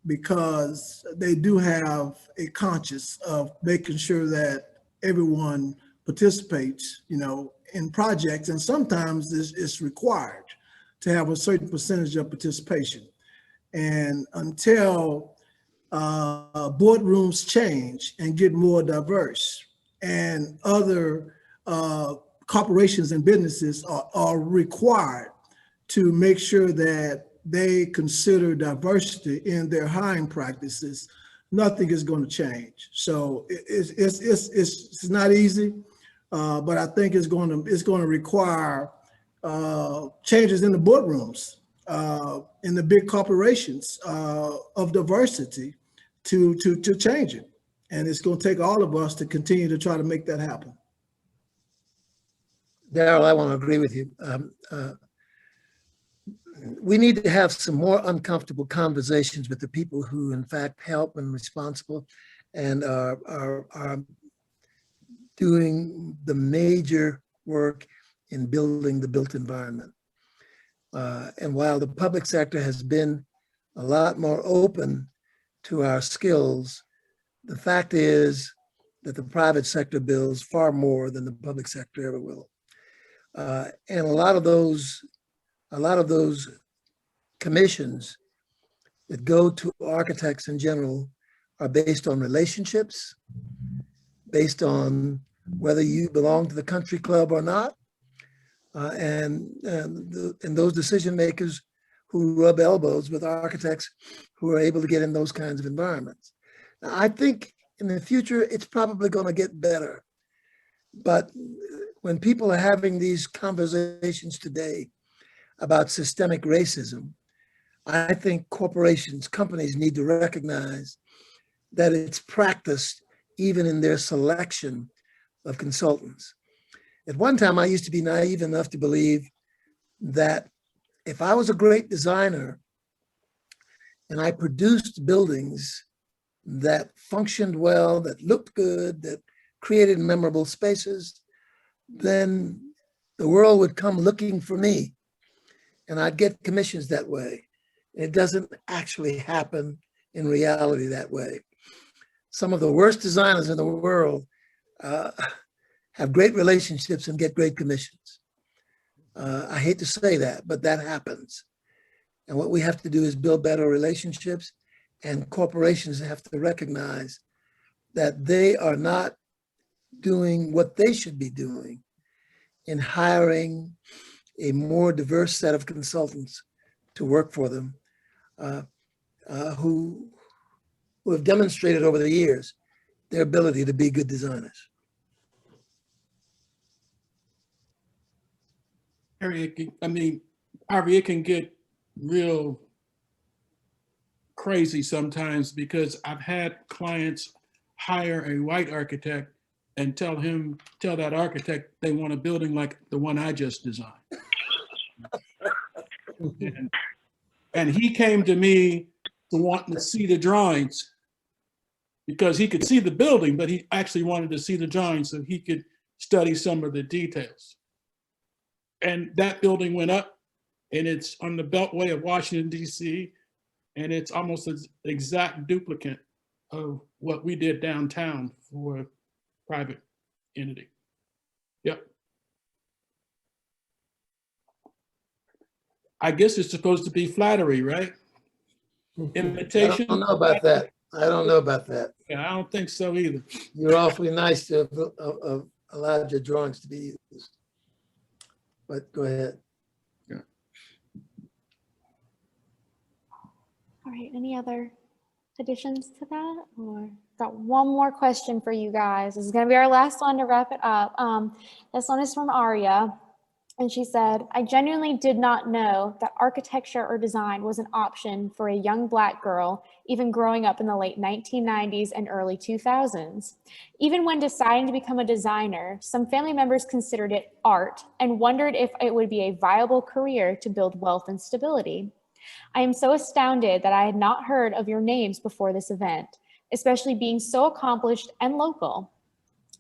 because they do have a conscience of making sure that everyone participates, you know, in projects. And sometimes it's required to have a certain percentage of participation. And until boardrooms change and get more diverse, and other corporations and businesses are required to make sure that they consider diversity in their hiring practices, nothing is going to change. So it's not easy, but I think it's going to require changes in the boardrooms, in the big corporations of diversity to change it. And it's going to take all of us to continue to try to make that happen. Daryl, I want to agree with you. We need to have some more uncomfortable conversations with the people who in fact help and responsible and are doing the major work in building the built environment. And while the public sector has been a lot more open to our skills, the fact is that the private sector builds far more than the public sector ever will. And a lot of those commissions that go to architects in general are based on relationships, based on whether you belong to the country club or not, and those decision makers who rub elbows with architects who are able to get in those kinds of environments. Now, I think in the future, it's probably going to get better. But when people are having these conversations today about systemic racism, I think corporations, companies need to recognize that it's practiced even in their selection of consultants. At one time, I used to be naive enough to believe that if I was a great designer and I produced buildings that functioned well, that looked good, that created memorable spaces, then the world would come looking for me and I'd get commissions that way. It doesn't actually happen in reality that way. Some of the worst designers in the world have great relationships and get great commissions. I hate to say that, but that happens. And what we have to do is build better relationships, and corporations have to recognize that they are not doing what they should be doing in hiring a more diverse set of consultants to work for them who have demonstrated over the years their ability to be good designers. Harry, I mean, Harvey, it can get real crazy sometimes because I've had clients hire a white architect and tell that architect they want a building like the one I just designed. and he came to me to want to see the drawings because he could see the building, but he actually wanted to see the drawings so he could study some of the details. And that building went up, and it's on the beltway of Washington, D.C., and it's almost an exact duplicate of what we did downtown for private entity. Yep. I guess it's supposed to be flattery, right? Imitation. I don't know about that. I don't know about that. Yeah, I don't think so either. You're awfully nice to have allowed your drawings to be used. But go ahead. Yeah. All right, any other additions to that? Or got one more question for you guys. This is going to be our last one to wrap it up. This one is from Aria. And she said, I genuinely did not know that architecture or design was an option for a young Black girl, even growing up in the late 1990s and early 2000s. Even when deciding to become a designer, some family members considered it art and wondered if it would be a viable career to build wealth and stability. I am so astounded that I had not heard of your names before this event, especially being so accomplished and local.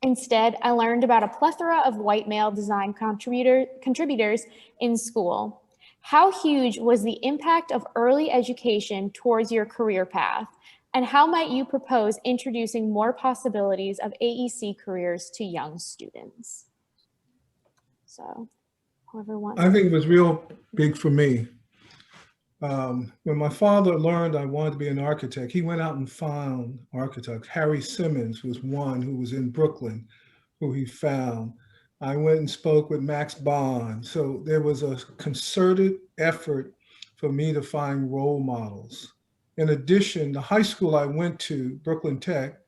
Instead, I learned about a plethora of white male design contributors in school. How huge was the impact of early education towards your career path? And how might you propose introducing more possibilities of AEC careers to young students? So, whoever wants. I think it was real big for me. When my father learned I wanted to be an architect, he went out and found architects. Harry Simmons was one who was in Brooklyn, who he found. I went and spoke with Max Bond. So there was a concerted effort for me to find role models. In addition, the high school I went to, Brooklyn Tech,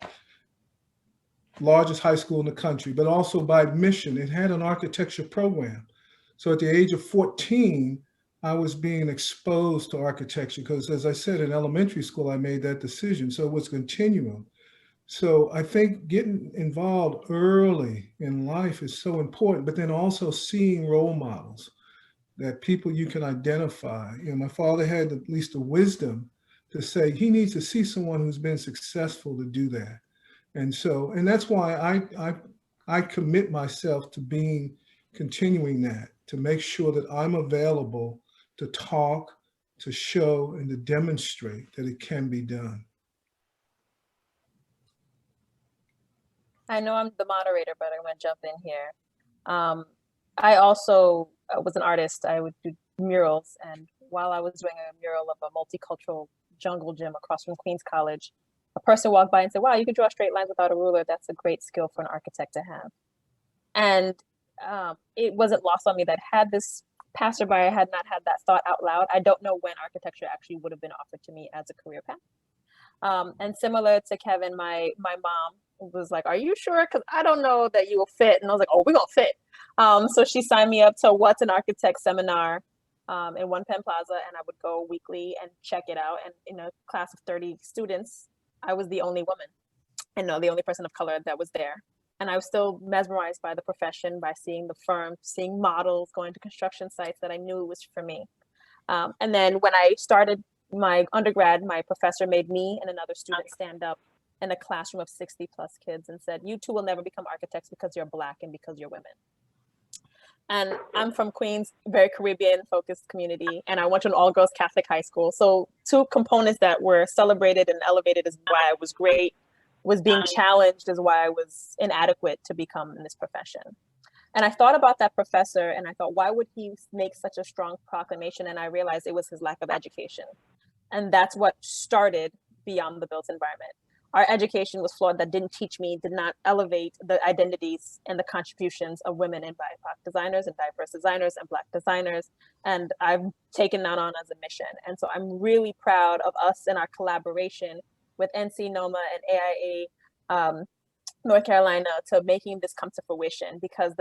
largest high school in the country, but also by admission, it had an architecture program. So at the age of 14, I was being exposed to architecture because, as I said, in elementary school, I made that decision. So it was continuum. So I think getting involved early in life is so important, but then also seeing role models, that people you can identify. You know, my father had at least the wisdom to say he needs to see someone who's been successful to do that. And so, and that's why I commit myself to continuing that, to make sure that I'm available to talk, to show, and to demonstrate that it can be done. I know I'm the moderator, but I'm going to jump in here. I also was an artist. I would do murals. And while I was doing a mural of a multicultural jungle gym across from Queens College, a person walked by and said, wow, you can draw straight lines without a ruler. That's a great skill for an architect to have. And it wasn't lost on me that had this passerby had not had that thought out loud, I don't know when architecture actually would have been offered to me as a career path. And similar to Kevin, my mom was like, are you sure? Because I don't know that you will fit. And I was like, oh, we're going to fit. So she signed me up to What's an Architect seminar in One Penn Plaza, and I would go weekly and check it out. And in a class of 30 students, I was the only woman and the only person of color that was there. And I was still mesmerized by the profession, by seeing the firm, seeing models, going to construction sites, that I knew it was for me. And then when I started my undergrad, my professor made me and another student stand up in a classroom of 60+ kids and said, you two will never become architects because you're Black and because you're women. And I'm from Queens, very Caribbean focused community, and I went to an all girls Catholic high school. So two components that were celebrated and elevated is why I was great, was being challenged is why I was inadequate to become in this profession. And I thought about that professor and I thought, why would he make such a strong proclamation? And I realized it was his lack of education. And that's what started Beyond the Built Environment. Our education was flawed, that did not elevate the identities and the contributions of women and BIPOC designers and diverse designers and Black designers. And I've taken that on as a mission. And so I'm really proud of us and our collaboration with NCNOMA and AIA North Carolina to making this come to fruition, because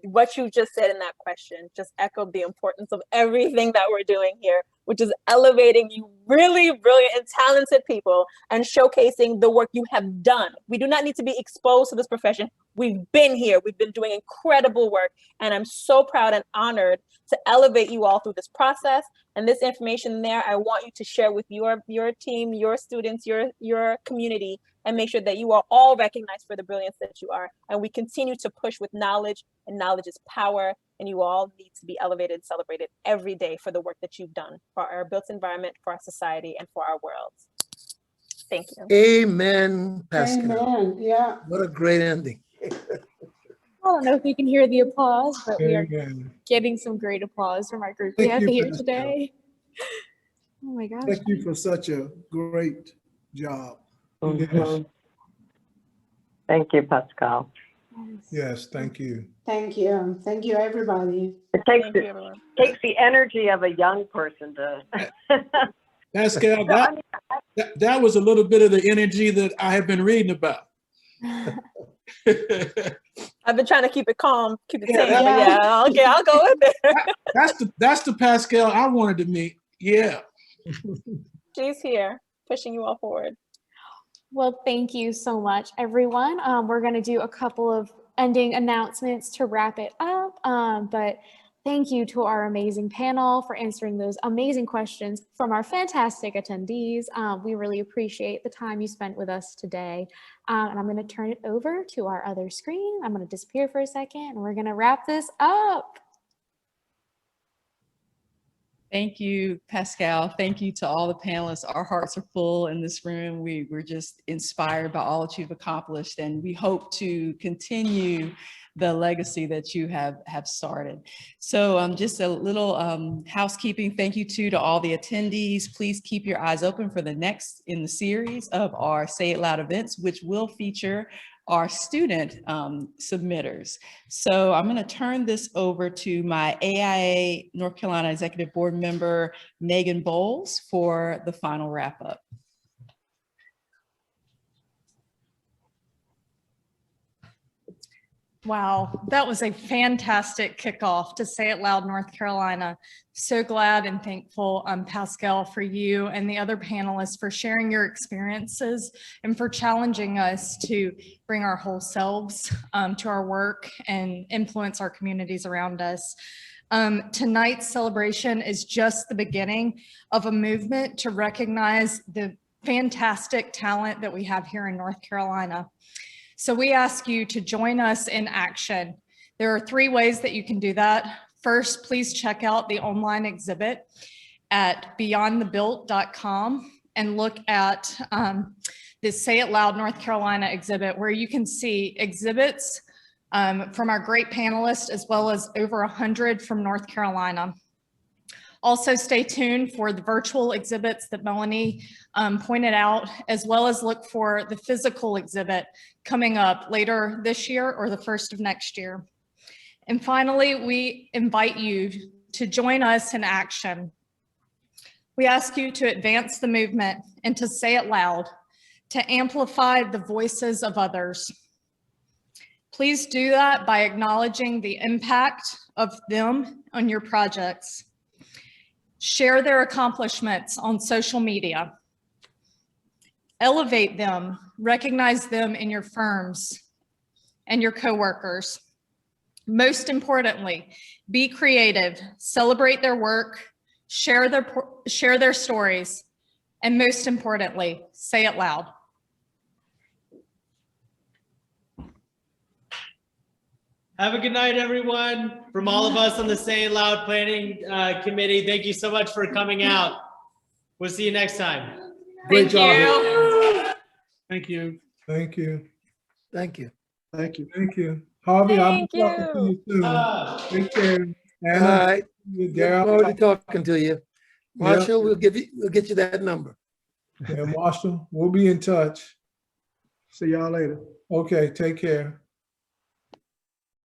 what you just said in that question just echoed the importance of everything that we're doing here, which is elevating you really brilliant and talented people and showcasing the work you have done. We do not need to be exposed to this profession. We've been here. We've been doing incredible work. And I'm so proud and honored to elevate you all through this process. And this information there, I want you to share with your team, your students, your community, and make sure that you are all recognized for the brilliance that you are. And we continue to push with knowledge, and knowledge is power. And you all need to be elevated and celebrated every day for the work that you've done for our built environment, for our society, and for our world. Thank you. Amen, Pascale. Amen. Yeah. What a great ending. I don't know if you can hear the applause, but we are Amen. getting some great applause from our group we Thank have you, here Pascale. today. Oh my gosh. Thank you for such a great job. Yes. Thank you, Pascale. Yes, thank you. Thank you. Thank you, everybody. It takes, Thank you, everyone. takes the energy of a young person to. Pascale, that was a little bit of the energy that I have been reading about. I've been trying to keep it calm, keep it Yeah, tame, but yeah, okay, I'll go with it. That's the Pascale I wanted to meet. Yeah. She's here, pushing you all forward. Well, thank you so much, everyone. We're going to do a couple of ending announcements to wrap it up. But thank you to our amazing panel for answering those amazing questions from our fantastic attendees. We really appreciate the time you spent with us today. And I'm going to turn it over to our other screen. I'm going to disappear for a second and we're going to wrap this up. Thank you, Pascale. Thank you to all the panelists. Our hearts are full in this room. We're just inspired by all that you've accomplished, and we hope to continue the legacy that you have started. So just a little housekeeping. Thank you to all the attendees. Please keep your eyes open for the next in the series of our Say It Loud events, which will feature our student submitters. So I'm going to turn this over to my AIA North Carolina Executive Board member, Megan Bowles, for the final wrap up. Wow, that was a fantastic kickoff to Say It Loud North Carolina. So glad and thankful, Pascale, for you and the other panelists for sharing your experiences and for challenging us to bring our whole selves to our work and influence our communities around us. Tonight's celebration is just the beginning of a movement to recognize the fantastic talent that we have here in North Carolina. So we ask you to join us in action. There are 3 ways that you can do that. First, please check out the online exhibit at beyondthebuilt.com and look at the Say It Loud North Carolina exhibit, where you can see exhibits from our great panelists, as well as over 100 from North Carolina. Also stay tuned for the virtual exhibits that Melanie pointed out, as well as look for the physical exhibit coming up later this year or the first of next year. And finally, we invite you to join us in action. We ask you to advance the movement and to say it loud, to amplify the voices of others. Please do that by acknowledging the impact of them on your projects. Share their accomplishments on social media. Elevate them, recognize them in your firms and your coworkers. Most importantly, be creative, celebrate their work, share their stories, and most importantly, say it loud. Have a good night, everyone. From all of us on the Say It Loud Planning Committee, thank you so much for coming out. We'll see you next time. Great job. Thank you. Thank you. Thank you. Thank you. Thank you. Harvey, I'll be Thank talking to you soon. Take care. All Anna, right. Look Daryl. forward to talking to you. Marshall, we'll get you that number. Yeah, Marshall, we'll be in touch. See y'all later. Okay, take care.